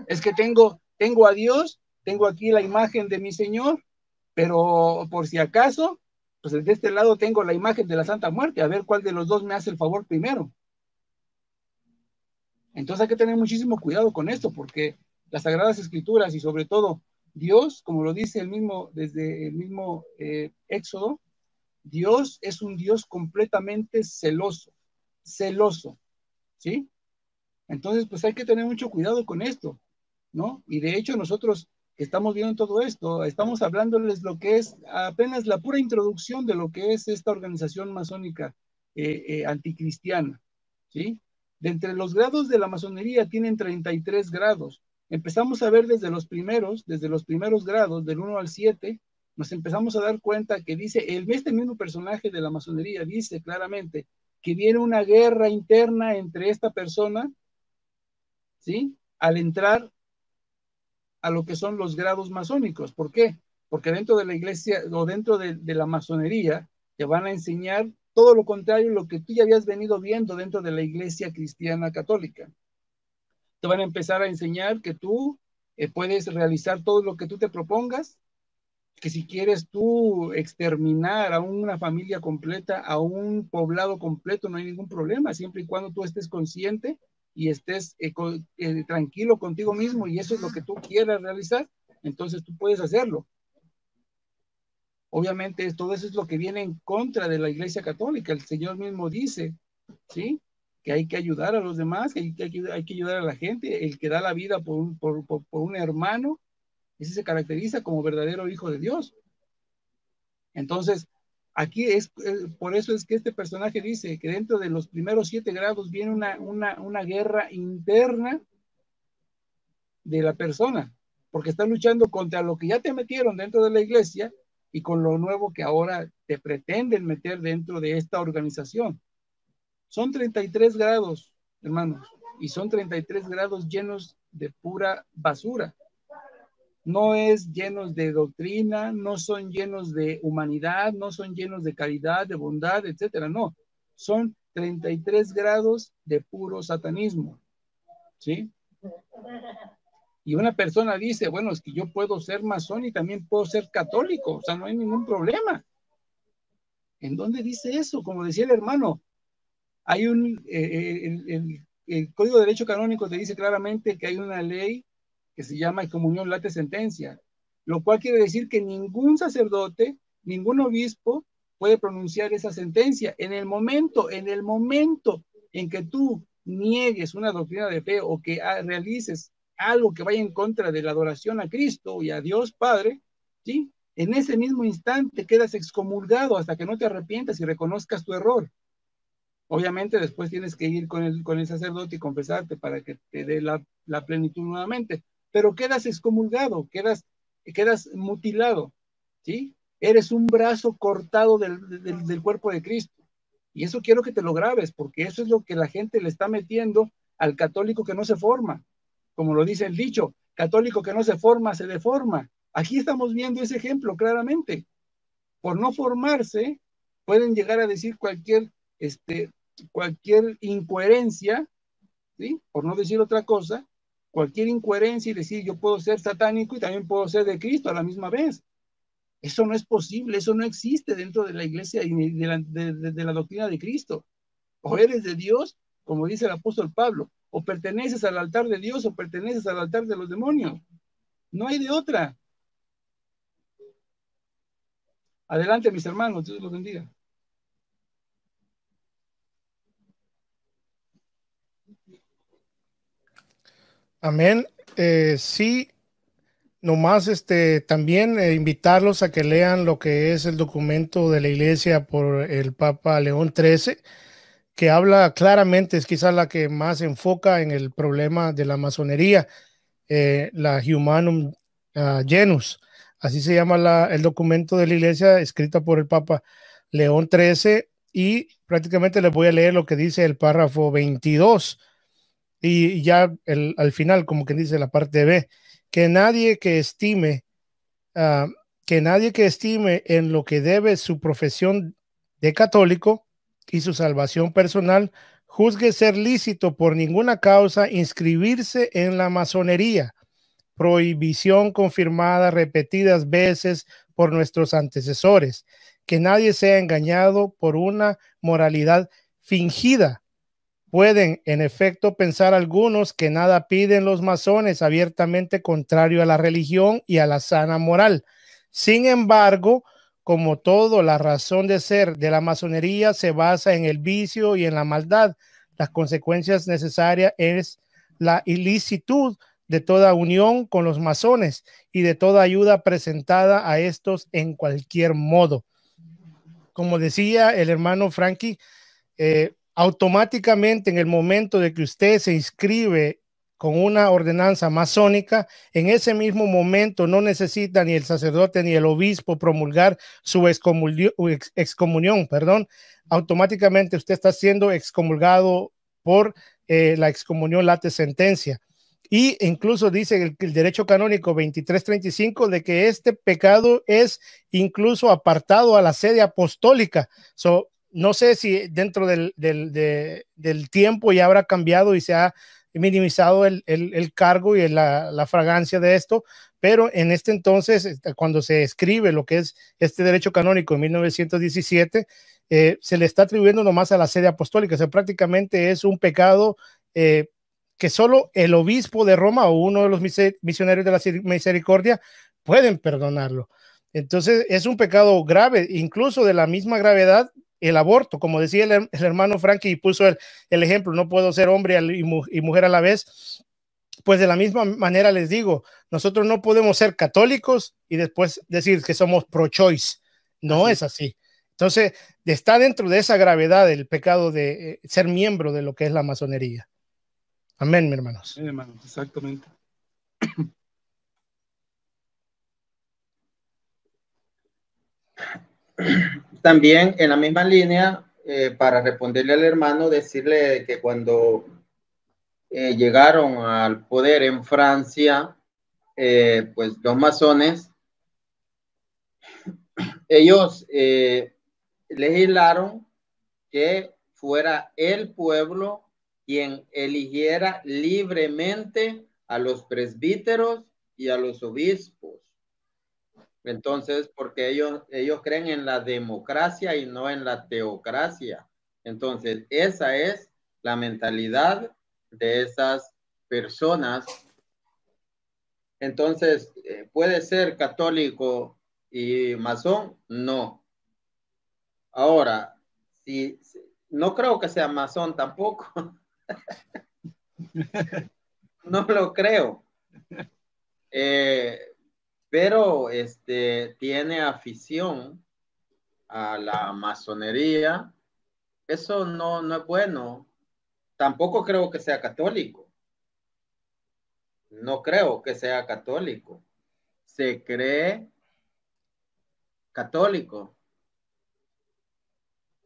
Es que tengo a Dios, tengo aquí la imagen de mi Señor, pero por si acaso, pues de este lado tengo la imagen de la Santa Muerte. A ver cuál de los dos me hace el favor primero. Entonces hay que tener muchísimo cuidado con esto, porque las Sagradas Escrituras y sobre todo Dios, como lo dice desde el mismo Éxodo, Dios es un Dios completamente celoso, ¿sí? Entonces, pues hay que tener mucho cuidado con esto, ¿no? Y de hecho nosotros que estamos viendo todo esto, estamos hablándoles lo que es apenas la pura introducción de lo que es esta organización masónica anticristiana, ¿sí? De entre los grados de la masonería tienen 33 grados. Empezamos a ver desde los primeros grados, del 1 al 7, nos empezamos a dar cuenta que dice, este mismo personaje de la masonería dice claramente que viene una guerra interna entre esta persona, ¿sí? Al entrar a lo que son los grados masónicos. ¿Por qué? Porque dentro de la iglesia o dentro de la masonería te van a enseñar todo lo contrario a lo que tú ya habías venido viendo dentro de la iglesia cristiana católica. Te van a empezar a enseñar que tú puedes realizar todo lo que tú te propongas, que si quieres tú exterminar a una familia completa, a un poblado completo, no hay ningún problema, siempre y cuando tú estés consciente y estés tranquilo contigo mismo y eso es lo que tú quieras realizar, entonces tú puedes hacerlo. Obviamente todo eso es lo que viene en contra de la Iglesia Católica. El Señor mismo dice, ¿sí? Que hay que ayudar a los demás, que hay que ayudar a la gente. El que da la vida por un hermano, ese se caracteriza como verdadero hijo de Dios. Entonces, aquí por eso es que este personaje dice que dentro de los primeros 7 grados viene una guerra interna de la persona, porque está luchando contra lo que ya te metieron dentro de la iglesia y con lo nuevo que ahora te pretenden meter dentro de esta organización. Son 33 grados, hermanos, y son 33 grados llenos de pura basura. No es llenos de doctrina, no son llenos de humanidad, no son llenos de caridad, de bondad, etcétera, no. Son 33 grados de puro satanismo, ¿sí? Y una persona dice, bueno, es que yo puedo ser masón y también puedo ser católico, o sea, no hay ningún problema. ¿En dónde dice eso? Como decía el hermano, hay el Código de Derecho Canónico te dice claramente que hay una ley que se llama excomunión late sentencia, lo cual quiere decir que ningún sacerdote, ningún obispo puede pronunciar esa sentencia. En el momento en que tú niegues una doctrina de fe o que realices algo que vaya en contra de la adoración a Cristo y a Dios Padre, ¿sí? En ese mismo instante quedas excomulgado hasta que no te arrepientas y reconozcas tu error. Obviamente después tienes que ir con el sacerdote y confesarte para que te dé la plenitud nuevamente, pero quedas excomulgado, quedas mutilado, ¿sí? Eres un brazo cortado del cuerpo de Cristo. Y eso quiero que te lo grabes, porque eso es lo que la gente le está metiendo al católico que no se forma. Como lo dice el dicho, católico que no se forma, se deforma. Aquí estamos viendo ese ejemplo claramente. Por no formarse, pueden llegar a decir cualquier incoherencia, ¿sí? Por no decir otra cosa, cualquier incoherencia y decir yo puedo ser satánico y también puedo ser de Cristo a la misma vez. Eso no es posible, eso no existe dentro de la iglesia y de la doctrina de Cristo. O eres de Dios, como dice el apóstol Pablo, o perteneces al altar de Dios o perteneces al altar de los demonios. No hay de otra. Adelante, mis hermanos, Dios los bendiga. Amén. Sí, nomás también invitarlos a que lean lo que es el documento de la iglesia por el Papa León XIII, que habla claramente, es quizás la que más se enfoca en el problema de la masonería, la Humanum Genus, así se llama el documento de la iglesia escrito por el Papa León XIII, y prácticamente les voy a leer lo que dice el párrafo 22 y ya al final, como que dice la parte B, que nadie que estime uh, que nadie que estime en lo que debe su profesión de católico y su salvación personal juzgue ser lícito por ninguna causa inscribirse en la masonería, prohibición confirmada repetidas veces por nuestros antecesores, que nadie sea engañado por una moralidad fingida. Pueden, en efecto, pensar algunos que nada piden los masones abiertamente contrario a la religión y a la sana moral. Sin embargo, como todo, la razón de ser de la masonería se basa en el vicio y en la maldad. Las consecuencias necesarias es la ilicitud de toda unión con los masones y de toda ayuda presentada a estos en cualquier modo. Como decía el hermano Frankie, automáticamente en el momento de que usted se inscribe con una ordenanza masónica, en ese mismo momento no necesita ni el sacerdote ni el obispo promulgar su excomunión, perdón. Automáticamente usted está siendo excomulgado por la excomunión late sentencia. Y incluso dice el derecho canónico 2335 de que este pecado es incluso apartado a la sede apostólica. No sé si dentro del tiempo ya habrá cambiado y se ha minimizado el cargo y la fragancia de esto, pero en este entonces, cuando se escribe lo que es este derecho canónico en 1917, se le está atribuyendo nomás a la sede apostólica. O sea, prácticamente es un pecado que solo el obispo de Roma o uno de los misioneros de la misericordia pueden perdonarlo. Entonces es un pecado grave, incluso de la misma gravedad el aborto, como decía el hermano Frankie y puso el ejemplo, no puedo ser hombre y mujer a la vez. Pues de la misma manera les digo, nosotros no podemos ser católicos y después decir que somos pro-choice. No es así. Entonces, está dentro de esa gravedad el pecado de ser miembro de lo que es la masonería. Amén, mis hermanos. Amén, hermanos, exactamente. También en la misma línea, para responderle al hermano, decirle que cuando llegaron al poder en Francia, pues los masones, ellos legislaron que fuera el pueblo quien eligiera libremente a los presbíteros y a los obispos. Entonces, porque ellos creen en la democracia y no en la teocracia. Entonces, esa es la mentalidad de esas personas. Entonces, ¿puede ser católico y masón? No. Ahora, no creo que sea masón tampoco. No lo creo. Pero tiene afición a la masonería Eso no es bueno. Tampoco creo que sea católico. No creo que sea católico. Se cree católico,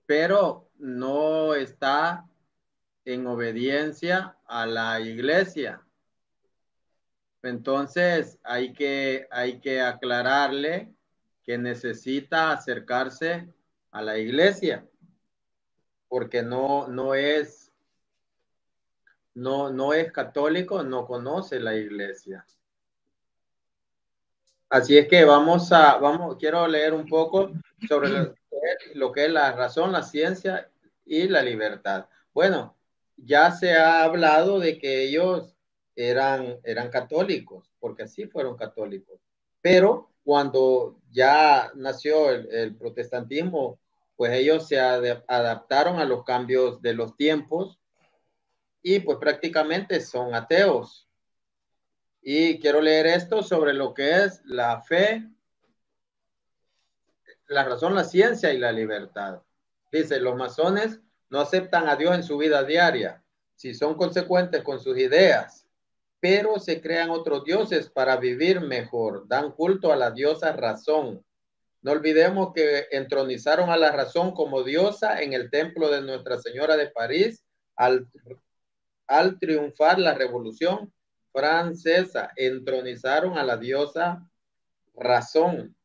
pero no está en obediencia a la iglesia. Entonces hay que aclararle que necesita acercarse a la iglesia, porque no es católico, no conoce la iglesia. Así es que quiero leer un poco sobre lo que es la razón, la ciencia y la libertad. Bueno, ya se ha hablado de que ellos eran católicos, porque así fueron católicos. Pero cuando ya nació el protestantismo, pues ellos se adaptaron a los cambios de los tiempos y pues prácticamente son ateos. Y quiero leer esto sobre lo que es la fe, la razón, la ciencia y la libertad. Dice, los masones no aceptan a Dios en su vida diaria, si son consecuentes con sus ideas, pero se crean otros dioses para vivir mejor, dan culto a la diosa razón. No olvidemos que entronizaron a la razón como diosa en el templo de Nuestra Señora de París al triunfar la Revolución Francesa. Entronizaron a la diosa razón.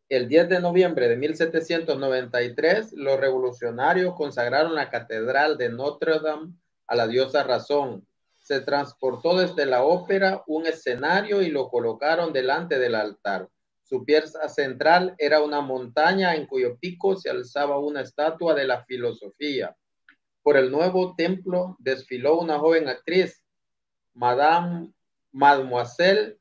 El 10 de noviembre de 1793, los revolucionarios consagraron la Catedral de Notre Dame a la diosa razón. Se transportó desde la ópera un escenario y lo colocaron delante del altar. Su pieza central era una montaña en cuyo pico se alzaba una estatua de la filosofía. Por el nuevo templo desfiló una joven actriz, Mademoiselle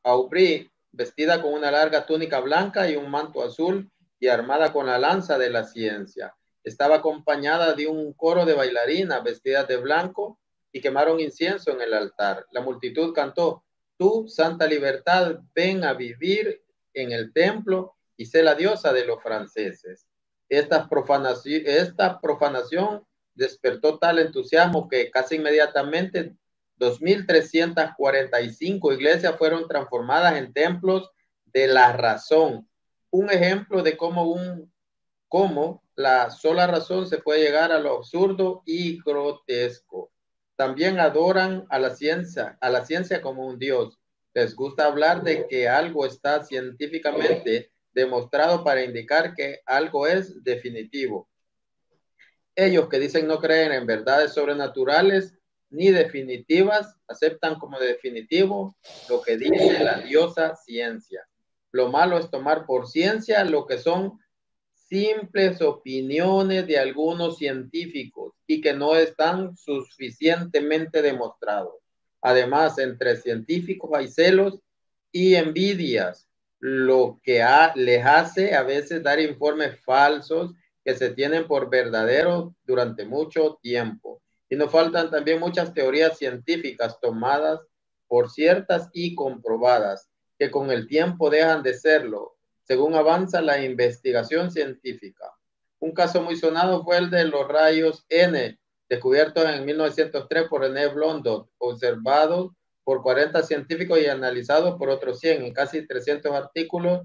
Aubry, vestida con una larga túnica blanca y un manto azul y armada con la lanza de la ciencia. Estaba acompañada de un coro de bailarinas vestidas de blanco y quemaron incienso en el altar. La multitud cantó, tú, Santa Libertad, ven a vivir en el templo y sé la diosa de los franceses. Esta profanación despertó tal entusiasmo que casi inmediatamente 2.345 iglesias fueron transformadas en templos de la razón. Un ejemplo de cómo la sola razón se puede llegar a lo absurdo y grotesco. También adoran a la ciencia como un dios. Les gusta hablar de que algo está científicamente demostrado para indicar que algo es definitivo. Ellos que dicen no creer en verdades sobrenaturales ni definitivas, aceptan como definitivo lo que dice la diosa ciencia. Lo malo es tomar por ciencia lo que son simples opiniones de algunos científicos y que no están suficientemente demostrados. Además, entre científicos hay celos y envidias, lo que les hace a veces dar informes falsos que se tienen por verdaderos durante mucho tiempo. Y nos faltan también muchas teorías científicas tomadas por ciertas y comprobadas, que con el tiempo dejan de serlo, según avanza la investigación científica. Un caso muy sonado fue el de los rayos N, descubiertos en 1903 por René Blondeau, observados por 40 científicos y analizados por otros 100 en casi 300 artículos,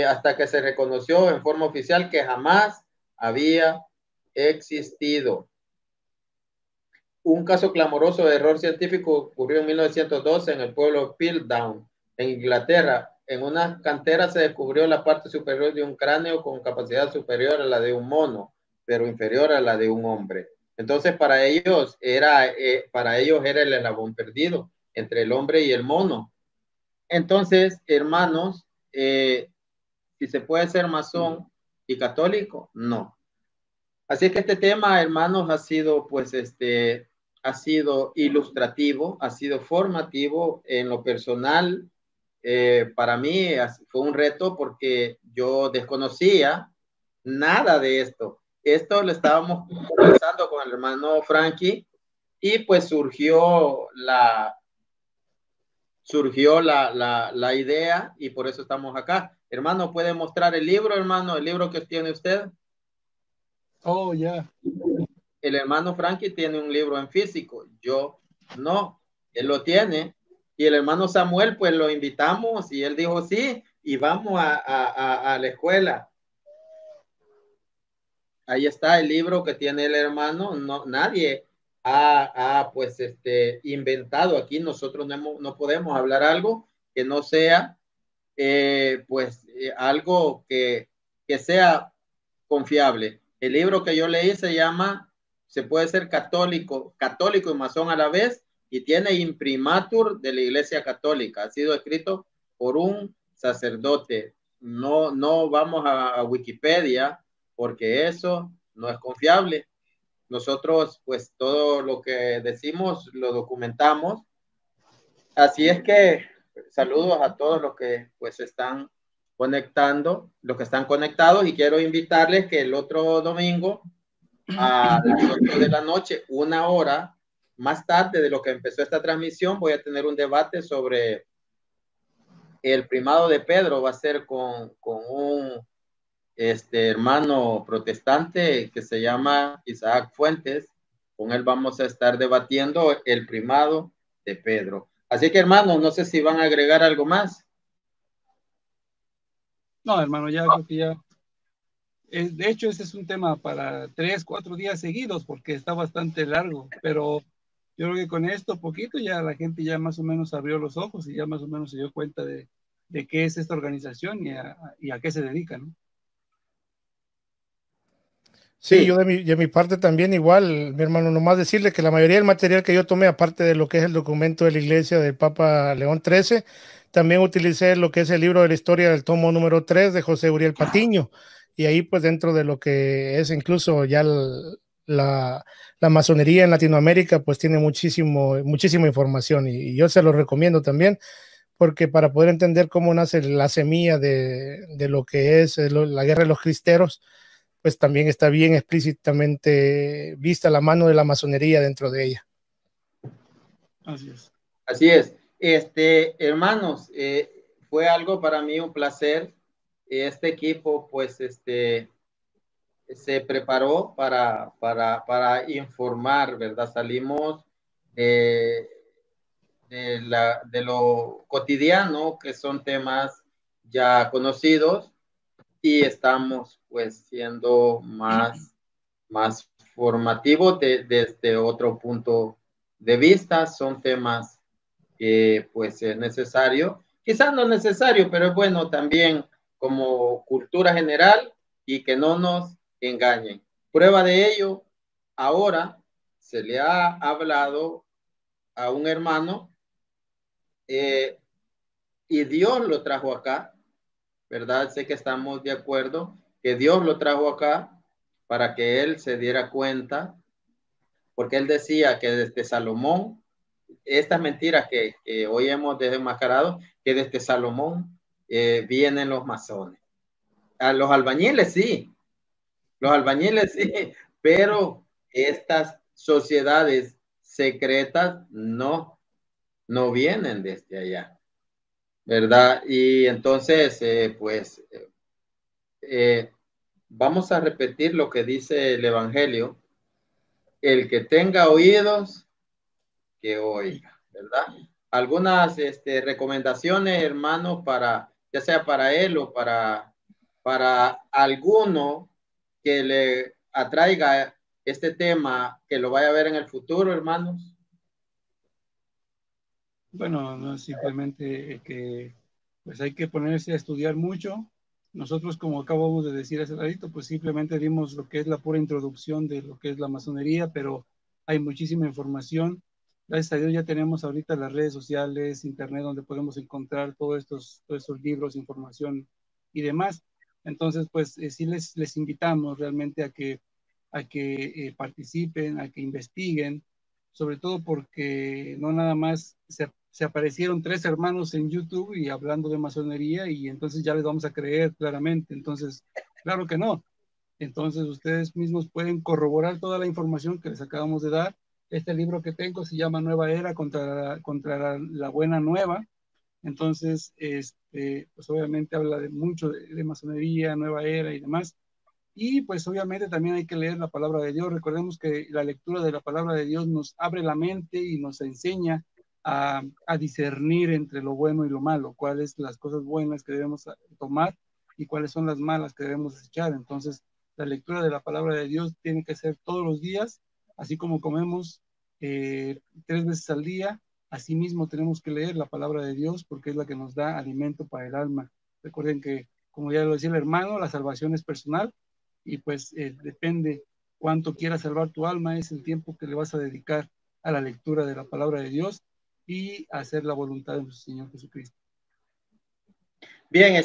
hasta que se reconoció en forma oficial que jamás había existido. Un caso clamoroso de error científico ocurrió en 1912 en el pueblo Piltdown, en Inglaterra. En una cantera se descubrió la parte superior de un cráneo con capacidad superior a la de un mono, pero inferior a la de un hombre. Entonces para ellos era el eslabón perdido entre el hombre y el mono. Entonces, hermanos, si se puede ser masón y católico, no. Así es que este tema, hermanos, ha sido ilustrativo, ha sido formativo en lo personal. Para mí fue un reto porque yo desconocía nada de esto. Esto lo estábamos conversando con el hermano Frankie y pues surgió la idea y por eso estamos acá. Hermano, ¿puede mostrar el libro, hermano? ¿El libro que tiene usted? Oh, ya. El hermano Frankie tiene un libro en físico, yo no, él lo tiene. Y el hermano Samuel, pues lo invitamos y él dijo sí, y vamos a la escuela. Ahí está el libro que tiene el hermano. No, nadie ha pues inventado aquí. Nosotros no podemos hablar algo que no sea algo que sea confiable. El libro que yo leí se llama Se puede ser católico y masón a la vez, y tiene imprimatur de la Iglesia Católica. Ha sido escrito por un sacerdote. No vamos a Wikipedia porque eso no es confiable. Nosotros, pues todo lo que decimos lo documentamos. Así es que saludos a todos los que pues están conectando, los que están conectados, y quiero invitarles que el otro domingo a las 8 de la noche, 1 hora más tarde de lo que empezó esta transmisión, voy a tener un debate sobre el primado de Pedro. Va a ser con un hermano protestante que se llama Isaac Fuentes. Con él vamos a estar debatiendo el primado de Pedro. Así que, hermanos, no sé si van a agregar algo más. No, hermano, ya creo que ya. De hecho, ese es un tema para 3, 4 días seguidos porque está bastante largo, pero yo creo que con esto poquito ya la gente ya más o menos abrió los ojos y ya más o menos se dio cuenta de qué es esta organización y a qué se dedica, ¿no? Sí, yo de mi parte también igual, mi hermano, nomás decirle que la mayoría del material que yo tomé, aparte de lo que es el documento de la iglesia del Papa León XIII, también utilicé lo que es el libro de la historia del tomo número 3 de José Uriel Patiño. Y ahí pues dentro de lo que es incluso ya la masonería en Latinoamérica, pues tiene muchísima información, y yo se lo recomiendo también, porque para poder entender cómo nace la semilla de lo que es la guerra de los cristeros, pues también está bien explícitamente vista la mano de la masonería dentro de ella. Así es. Así es. Hermanos, fue algo para mí un placer. Este equipo, pues, se preparó para informar, ¿verdad? Salimos eh, de lo cotidiano, que son temas ya conocidos, y estamos pues siendo más formativos desde otro punto de vista. Son temas que pues es necesario, quizás no es necesario, pero es bueno también como cultura general, y que no nos engañen. Prueba de ello, ahora se le ha hablado a un hermano, y Dios lo trajo acá, ¿verdad? Sé que estamos de acuerdo que Dios lo trajo acá para que él se diera cuenta, porque él decía que desde Salomón, estas mentiras que hoy hemos desenmascarado, que desde Salomón vienen los masones. A los albañiles sí, pero estas sociedades secretas no vienen desde allá, ¿verdad? Y entonces, vamos a repetir lo que dice el Evangelio: el que tenga oídos, que oiga, ¿verdad? Algunas recomendaciones, hermanos, ya sea para él o para alguno que le atraiga este tema, que lo vaya a ver en el futuro, hermanos. Bueno, no es simplemente que pues hay que ponerse a estudiar mucho. Nosotros, como acabamos de decir hace ratito, pues simplemente dimos lo que es la pura introducción de lo que es la masonería, pero hay muchísima información. Gracias a Dios ya tenemos ahorita las redes sociales, internet, donde podemos encontrar todos estos libros, información y demás. Entonces, pues sí les invitamos realmente a que participen, a que investiguen, sobre todo porque no nada más se aparecieron 3 hermanos en YouTube y hablando de masonería y entonces ya les vamos a creer claramente. Entonces, claro que no. Entonces ustedes mismos pueden corroborar toda la información que les acabamos de dar. Este libro que tengo se llama Nueva Era contra la Buena Nueva. Entonces, pues obviamente habla de mucho de masonería, nueva era y demás. Y pues obviamente también hay que leer la palabra de Dios. Recordemos que la lectura de la palabra de Dios nos abre la mente y nos enseña a discernir entre lo bueno y lo malo, cuáles las cosas buenas que debemos tomar y cuáles son las malas que debemos desechar. Entonces, la lectura de la palabra de Dios tiene que ser todos los días, así como comemos 3 veces al día. Asimismo, tenemos que leer la palabra de Dios porque es la que nos da alimento para el alma. Recuerden que, como ya lo decía el hermano, la salvación es personal y pues depende cuánto quieras salvar tu alma, es el tiempo que le vas a dedicar a la lectura de la palabra de Dios y a hacer la voluntad de nuestro Señor Jesucristo. Bien,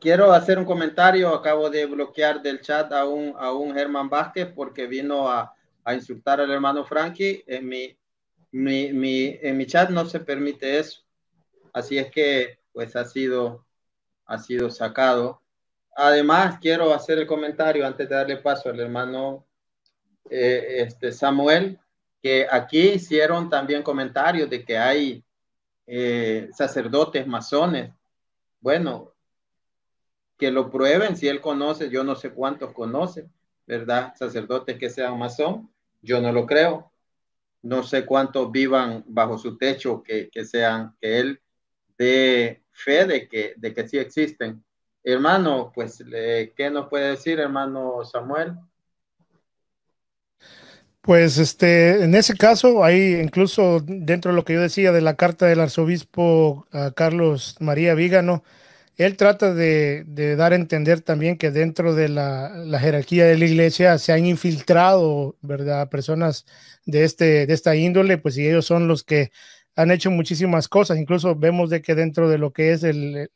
quiero hacer un comentario. Acabo de bloquear del chat a un Germán Vázquez porque vino a insultar al hermano Frankie. En mi chat no se permite eso. Así es que pues ha sido sacado. Además, quiero hacer el comentario antes de darle paso al hermano Samuel, que aquí hicieron también comentarios de que hay sacerdotes masones. Bueno, que lo prueben si él conoce, yo no sé cuántos conoce, ¿verdad? Sacerdotes que sean masón, yo no lo creo. No sé cuántos vivan bajo su techo que él dé fe de que sí existen. Hermano, pues, ¿qué nos puede decir, hermano Samuel? Pues en ese caso, ahí incluso dentro de lo que yo decía de la carta del arzobispo Carlos María Vígano, él trata de dar a entender también que dentro de la jerarquía de la iglesia se han infiltrado, ¿verdad? Personas de esta índole, pues y ellos son los que han hecho muchísimas cosas. Incluso vemos de que dentro de lo que es el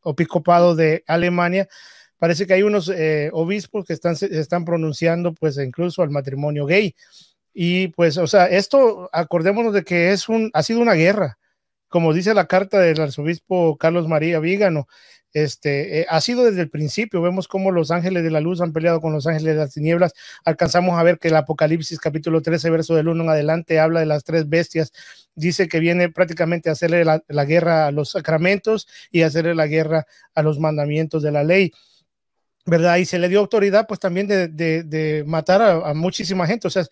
episcopado de Alemania, parece que hay unos obispos que se están pronunciando pues incluso al matrimonio gay. Y pues, o sea, esto, acordémonos de que ha sido una guerra, como dice la carta del arzobispo Carlos María Vígano. Ha sido desde el principio. Vemos cómo los ángeles de la luz han peleado con los ángeles de las tinieblas. Alcanzamos a ver que el Apocalipsis capítulo 13 verso del 1 en adelante habla de las 3 bestias. Dice que viene prácticamente a hacerle la guerra a los sacramentos y a hacerle la guerra a los mandamientos de la ley, ¿verdad? Y se le dio autoridad pues también de matar a muchísima gente. O sea,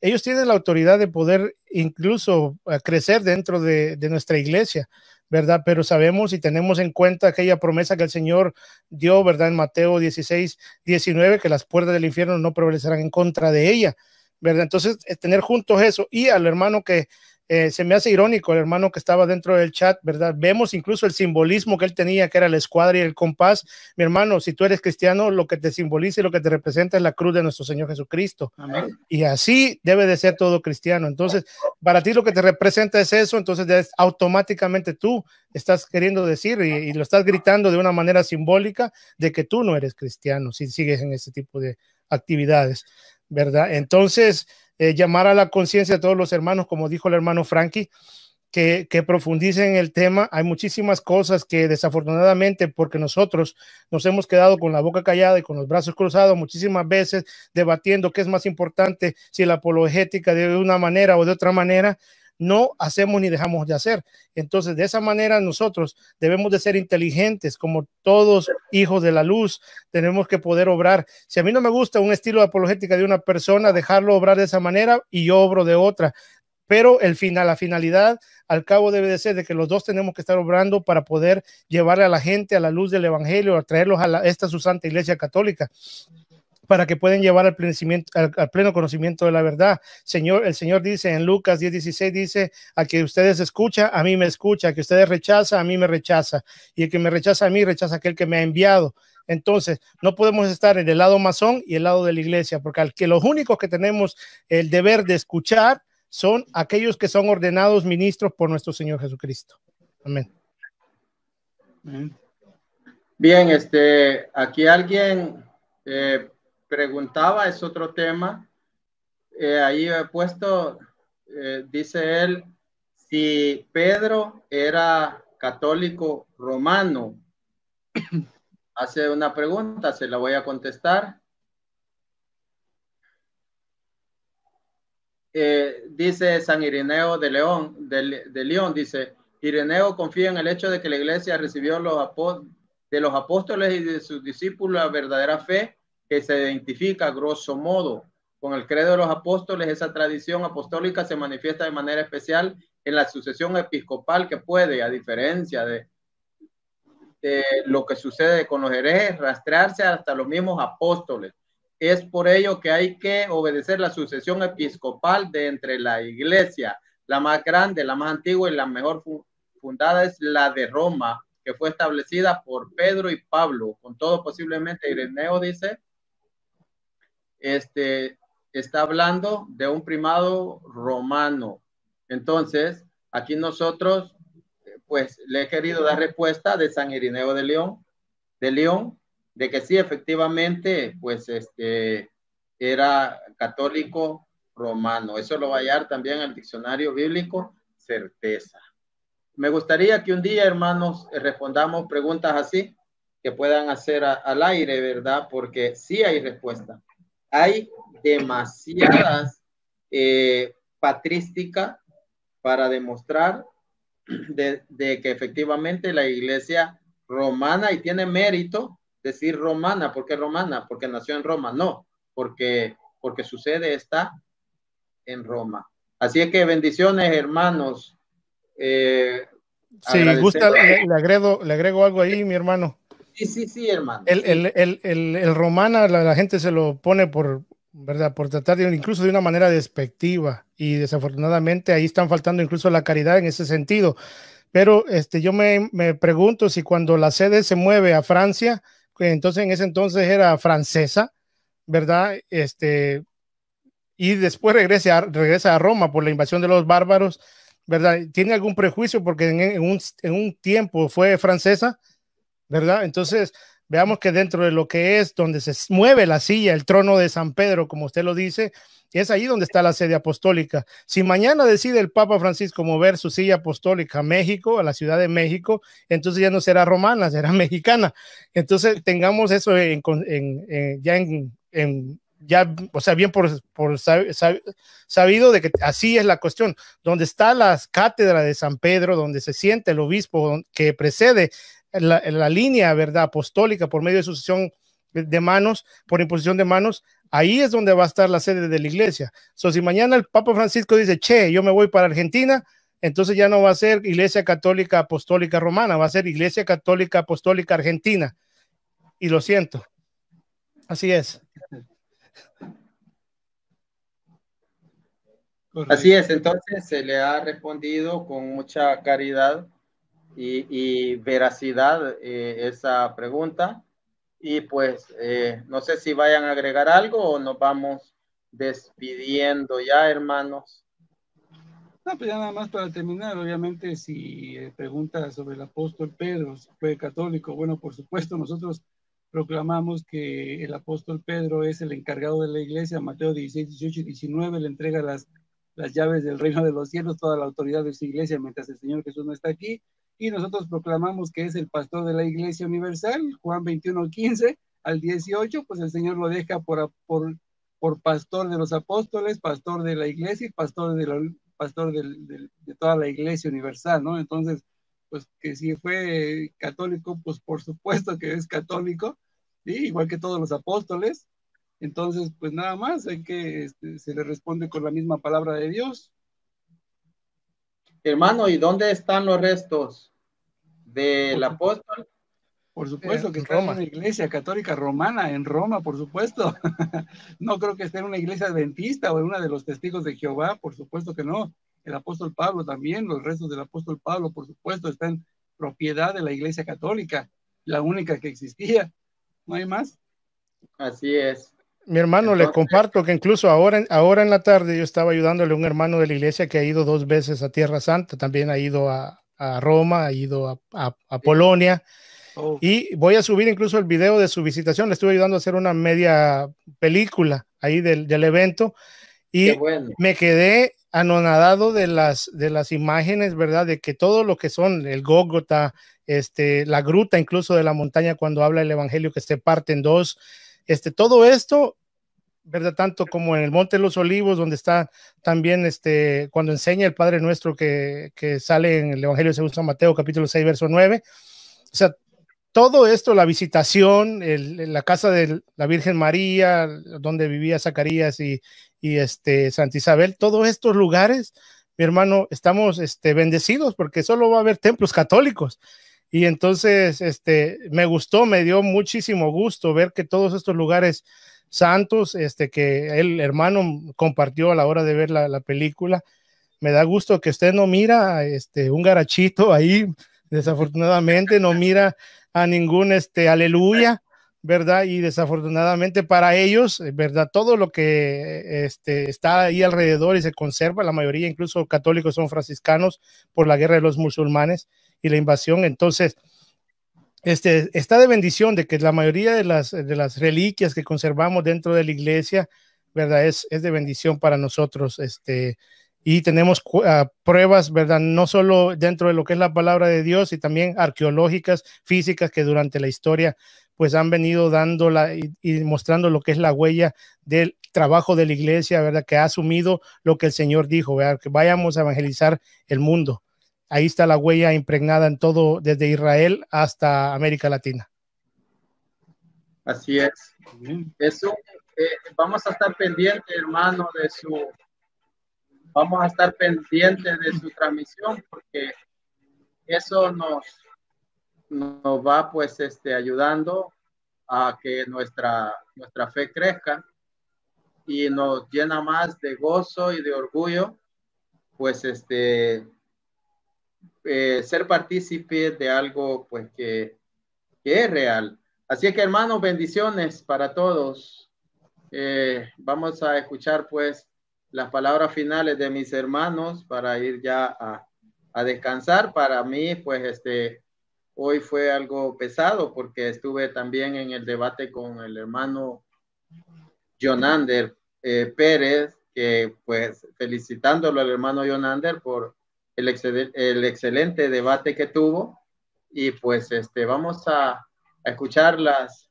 ellos tienen la autoridad de poder incluso crecer dentro de nuestra iglesia, ¿verdad? Pero sabemos y tenemos en cuenta aquella promesa que el Señor dio, ¿verdad? En Mateo 16:19, que las puertas del infierno no prevalecerán en contra de ella, ¿verdad? Entonces, tener juntos eso y al hermano que se me hace irónico, el hermano que estaba dentro del chat, ¿verdad? Vemos incluso el simbolismo que él tenía, que era la escuadra y el compás. Mi hermano, si tú eres cristiano, lo que te simboliza y lo que te representa es la cruz de nuestro Señor Jesucristo. Amén. Y así debe de ser todo cristiano. Entonces, para ti lo que te representa es eso, entonces automáticamente tú estás queriendo decir y lo estás gritando de una manera simbólica de que tú no eres cristiano si sigues en ese tipo de actividades, ¿verdad? Entonces, llamar a la conciencia de todos los hermanos, como dijo el hermano Frankie, que profundicen en el tema. Hay muchísimas cosas que desafortunadamente, porque nosotros nos hemos quedado con la boca callada y con los brazos cruzados muchísimas veces debatiendo qué es más importante, si la apologética de una manera o de otra manera, no hacemos ni dejamos de hacer. Entonces, de esa manera nosotros debemos de ser inteligentes, como todos hijos de la luz, tenemos que poder obrar. Si a mí no me gusta un estilo de apologética de una persona, dejarlo obrar de esa manera y yo obro de otra. Pero la finalidad al cabo debe de ser de que los dos tenemos que estar obrando para poder llevarle a la gente a la luz del evangelio, a traerlos a esta su santa iglesia católica, para que puedan llevar al pleno conocimiento de la verdad. El Señor dice en Lucas 10:16, dice, a que ustedes escuchan, a mí me escucha, a que ustedes rechazan, a mí me rechaza, y el que me rechaza a mí, rechaza a aquel que me ha enviado. Entonces, no podemos estar en el lado masón y el lado de la iglesia, porque los únicos que tenemos el deber de escuchar son aquellos que son ordenados ministros por nuestro Señor Jesucristo. Amén. Bien, aquí alguien preguntaba, es otro tema. Ahí he puesto, dice él, si Pedro era católico romano. Hace una pregunta, se la voy a contestar. Dice San Ireneo de León, dice, Ireneo confía en el hecho de que la iglesia recibió de los apóstoles y de sus discípulos la verdadera fe que se identifica grosso modo con el credo de los apóstoles. Esa tradición apostólica se manifiesta de manera especial en la sucesión episcopal, que puede, a diferencia de lo que sucede con los herejes, rastrearse hasta los mismos apóstoles. Es por ello que hay que obedecer la sucesión episcopal de entre la iglesia. La más grande, la más antigua y la mejor fundada es la de Roma, que fue establecida por Pedro y Pablo. Con todo, posiblemente Ireneo dice, está hablando de un primado romano. Entonces, aquí nosotros, pues, le he querido dar respuesta de San Ireneo de León, de que sí, efectivamente, pues, era católico romano. Eso lo va a hallar también en el diccionario bíblico, certeza. Me gustaría que un día, hermanos, respondamos preguntas así, que puedan hacer al aire, ¿verdad? Porque sí hay respuesta. Hay demasiadas patrísticas para demostrar de que efectivamente la iglesia romana, y tiene mérito decir romana. ¿Por qué romana? Porque nació en Roma. No, porque su sede está en Roma. Así es que bendiciones, hermanos. Si gusta, le agrego algo ahí, mi hermano. Sí, hermano. El romana, la gente se lo pone por, ¿verdad? Por tratar incluso de una manera despectiva, y desafortunadamente ahí están faltando incluso la caridad en ese sentido. Pero yo me pregunto si cuando la sede se mueve a Francia, entonces en ese entonces era francesa, ¿verdad? Y después regresa a Roma por la invasión de los bárbaros, ¿verdad? ¿Tiene algún prejuicio porque en un tiempo fue francesa, ¿verdad? Entonces, veamos que dentro de lo que es donde se mueve la silla, el trono de San Pedro, como usted lo dice, es ahí donde está la sede apostólica. Si mañana decide el Papa Francisco mover su silla apostólica a México, a la Ciudad de México, entonces ya no será romana, será mexicana. Entonces, tengamos eso ya, o sea, bien por sabido de que así es la cuestión. Donde está la cátedra de San Pedro, donde se siente el obispo que precede la línea, ¿verdad?, apostólica por medio de sucesión de manos, por imposición de manos, ahí es donde va a estar la sede de la iglesia. Si mañana el Papa Francisco dice, yo me voy para Argentina, entonces ya no va a ser Iglesia Católica Apostólica Romana, va a ser Iglesia Católica Apostólica Argentina. Y lo siento. Así es. Correcto. Así es, entonces se le ha respondido con mucha caridad y veracidad esa pregunta. Y pues no sé si vayan a agregar algo o nos vamos despidiendo ya, hermanos. No, pues ya nada más para terminar, obviamente, si pregunta sobre el apóstol Pedro, si fue católico, bueno, por supuesto, nosotros proclamamos que el apóstol Pedro es el encargado de la iglesia. Mateo 16, 18 y 19 le entrega las llaves del reino de los cielos, toda la autoridad de su iglesia, mientras el Señor Jesús no está aquí. Y nosotros proclamamos que es el pastor de la iglesia universal. Juan 21, 15 al 18, pues el Señor lo deja por pastor de los apóstoles, pastor de la iglesia y pastor de toda la iglesia universal, ¿no? Entonces, pues que si fue católico, pues por supuesto que es católico, ¿sí? Igual que todos los apóstoles. Entonces, pues nada más, hay que se le responde con la misma palabra de Dios. Hermano, ¿y dónde están los restos del apóstol? Por supuesto que está en una iglesia católica romana, en Roma, por supuesto. No creo que esté en una iglesia adventista o en una de los testigos de Jehová, por supuesto que no. El apóstol Pablo también, los restos del apóstol Pablo, por supuesto, están en propiedad de la iglesia católica, la única que existía. No hay más. Así es. Mi hermano, entonces, le comparto que incluso ahora en la tarde yo estaba ayudándole a un hermano de la iglesia que ha ido 2 veces a Tierra Santa, también ha ido a Roma, ha ido a Polonia. Oh. Y voy a subir incluso el video de su visitación. Le estuve ayudando a hacer una media película ahí del evento, y bueno, me quedé anonadado de las imágenes, ¿verdad? De que todo lo que son el Gólgota, la gruta incluso de la montaña cuando habla el evangelio que se parte en 2, todo esto, ¿verdad? Tanto como en el Monte de los Olivos, donde está también cuando enseña el Padre Nuestro que sale en el evangelio según San Mateo capítulo 6 verso 9. O sea, todo esto, la visitación, la casa de la Virgen María, donde vivía Zacarías y Santa Isabel, todos estos lugares, mi hermano, estamos bendecidos porque solo va a haber templos católicos. Y entonces me gustó, me dio muchísimo gusto ver que todos estos lugares santos que el hermano compartió a la hora de ver la película, me da gusto que usted no mira un garachito ahí, desafortunadamente no mira a ningún aleluya, ¿verdad? Y desafortunadamente para ellos, ¿verdad? Todo lo que está ahí alrededor y se conserva, la mayoría incluso católicos son franciscanos por la guerra de los musulmanes y la invasión. Entonces, está de bendición de que la mayoría de las reliquias que conservamos dentro de la iglesia, ¿verdad? Es de bendición para nosotros, y tenemos pruebas, ¿verdad? No solo dentro de lo que es la palabra de Dios, y también arqueológicas, físicas, que durante la historia pues han venido dándola y mostrando lo que es la huella del trabajo de la iglesia, ¿verdad? Que ha asumido lo que el Señor dijo, ¿verdad? Que vayamos a evangelizar el mundo. Ahí está la huella impregnada en todo, desde Israel hasta América Latina. Así es. Eso, vamos a estar pendientes, hermano, vamos a estar pendientes de su transmisión, porque eso nos va pues ayudando a que nuestra fe crezca y nos llena más de gozo y de orgullo, pues ser partícipes de algo pues que es real. Así que, hermanos, bendiciones para todos. Vamos a escuchar pues las palabras finales de mis hermanos para ir ya a descansar. Para mí, pues hoy fue algo pesado porque estuve también en el debate con el hermano Jonander Pérez, que pues felicitándolo al hermano Jonander por el excelente debate que tuvo, y pues vamos a escucharlas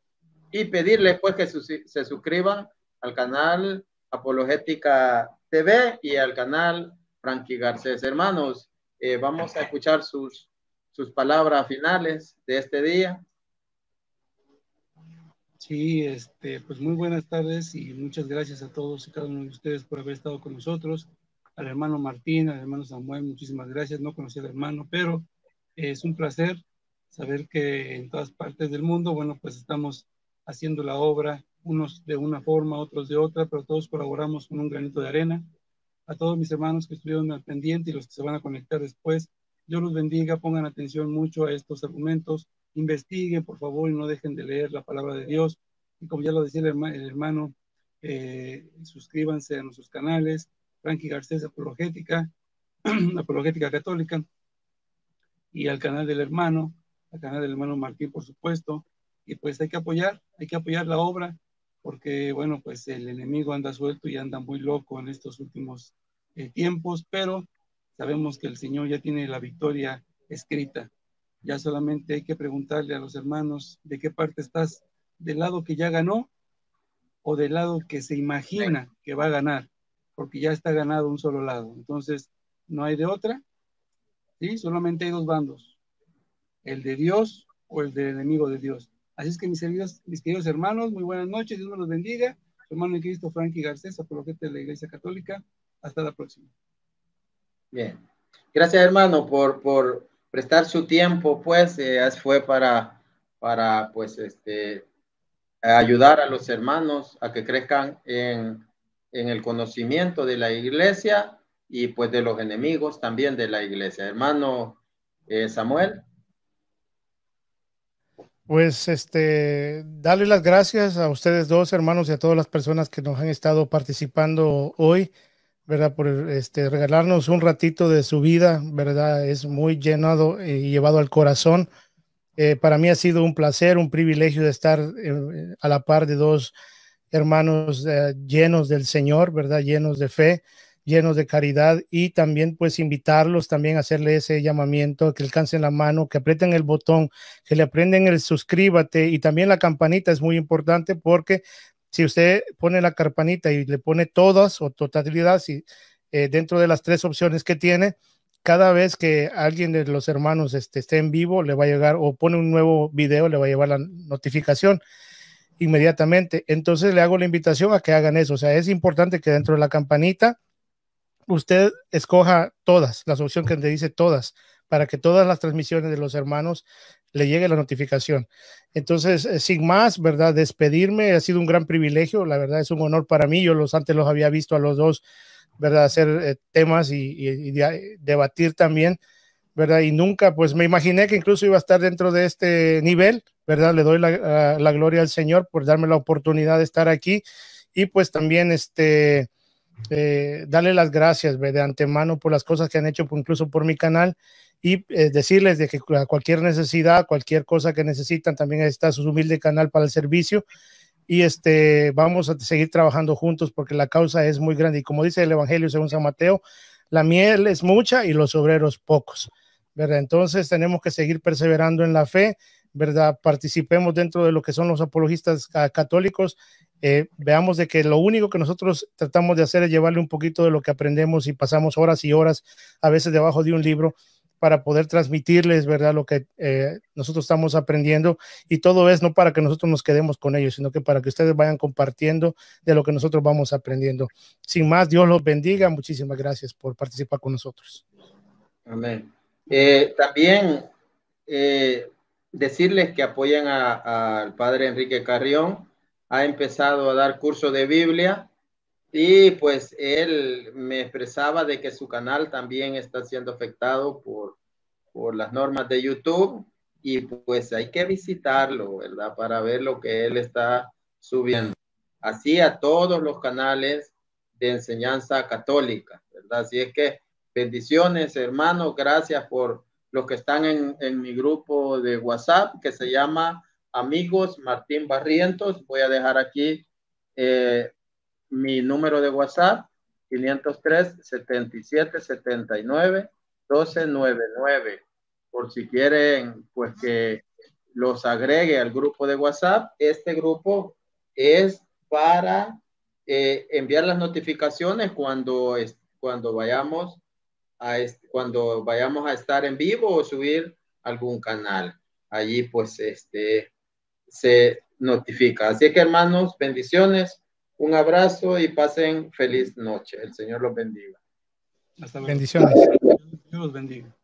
y pedirles pues que se suscriban al canal Apologética TV y al canal Frankie Garcés. Hermanos, vamos a escuchar sus palabras finales de este día. Sí, pues muy buenas tardes y muchas gracias a todos y cada uno de ustedes por haber estado con nosotros. Al hermano Martín, al hermano Samuel, muchísimas gracias. No conocí al hermano, pero es un placer saber que en todas partes del mundo, bueno, pues estamos haciendo la obra, unos de una forma, otros de otra, pero todos colaboramos con un granito de arena. A todos mis hermanos que estuvieron al pendiente y los que se van a conectar después, Dios los bendiga, pongan atención mucho a estos argumentos, investiguen por favor y no dejen de leer la palabra de Dios. Y como ya lo decía el hermano, suscríbanse a nuestros canales, Frankie Garcés Apologética, Apologética Católica, y al canal del hermano Martín, por supuesto. Y pues hay que apoyar la obra, porque bueno, pues el enemigo anda suelto y anda muy loco en estos últimos tiempos, pero sabemos que el Señor ya tiene la victoria escrita. Ya solamente hay que preguntarle a los hermanos de qué parte estás, del lado que ya ganó o del lado que se imagina que va a ganar, porque ya está ganado un solo lado. Entonces, no hay de otra, ¿sí? Solamente hay dos bandos, el de Dios o el del enemigo de Dios. Así es que mis queridos hermanos, muy buenas noches, Dios los bendiga. Su hermano en Cristo, Frankie Garcés, apologeta de la Iglesia Católica. Hasta la próxima. Bien. Gracias, hermano, por prestar su tiempo, pues, fue para pues, ayudar a los hermanos a que crezcan en el conocimiento de la iglesia y pues de los enemigos también de la iglesia. Hermano Samuel. Pues darle las gracias a ustedes dos, hermanos, y a todas las personas que nos han estado participando hoy, ¿verdad? Por regalarnos un ratito de su vida, ¿verdad? Es muy llenado y llevado al corazón. Para mí ha sido un placer, un privilegio de estar a la par de dos hermanos llenos del Señor, ¿verdad? Llenos de fe, llenos de caridad, y también pues invitarlos también a hacerle ese llamamiento, que alcancen la mano, que aprieten el botón, que le aprenden el suscríbete, y también la campanita es muy importante, porque si usted pone la campanita y le pone todas o totalidad, si, dentro de las 3 opciones que tiene, cada vez que alguien de los hermanos esté en vivo, le va a llegar, o pone un nuevo video, le va a llevar la notificación inmediatamente. Entonces le hago la invitación a que hagan eso. O sea, es importante que dentro de la campanita usted escoja todas, la opción que te dice todas, para que todas las transmisiones de los hermanos le llegue la notificación. Entonces, sin más, ¿verdad? Despedirme ha sido un gran privilegio, la verdad es un honor para mí. Yo antes los había visto a los dos, ¿verdad? Hacer temas y debatir también, ¿verdad? Y nunca, pues me imaginé que incluso iba a estar dentro de este nivel, ¿verdad? Le doy la gloria al Señor por darme la oportunidad de estar aquí, y pues también darle las gracias de antemano por las cosas que han hecho, incluso por mi canal, y decirles de que a cualquier necesidad, cualquier cosa que necesitan, también está su humilde canal para el servicio, y vamos a seguir trabajando juntos porque la causa es muy grande, y como dice el Evangelio según San Mateo, la miel es mucha y los obreros pocos, ¿verdad? Entonces tenemos que seguir perseverando en la fe, ¿verdad? Participemos dentro de lo que son los apologistas católicos. Veamos de que lo único que nosotros tratamos de hacer es llevarle un poquito de lo que aprendemos, y pasamos horas y horas a veces debajo de un libro para poder transmitirles, ¿verdad? Lo que nosotros estamos aprendiendo, y todo es no para que nosotros nos quedemos con ellos, sino que para que ustedes vayan compartiendo de lo que nosotros vamos aprendiendo. Sin más, Dios los bendiga. Muchísimas gracias por participar con nosotros. Amén. También decirles que apoyen al padre Enrique Carrión. Ha empezado a dar curso de Biblia, y pues él me expresaba de que su canal también está siendo afectado por las normas de YouTube, y pues hay que visitarlo, ¿verdad? Para ver lo que él está subiendo. Así a todos los canales de enseñanza católica, ¿verdad? Así es que bendiciones, hermanos. Gracias por los que están en mi grupo de WhatsApp, que se llama Amigos Martín Barrientos. Voy a dejar aquí mi número de WhatsApp, 503-7779-1299, por si quieren, pues, que los agregue al grupo de WhatsApp. Este grupo es para enviar las notificaciones cuando vayamos cuando vayamos a estar en vivo o subir algún canal. Allí pues se notifica. Así que, hermanos, bendiciones, un abrazo y pasen feliz noche. El Señor los bendiga. Hasta luego. Bendiciones. Dios los bendiga.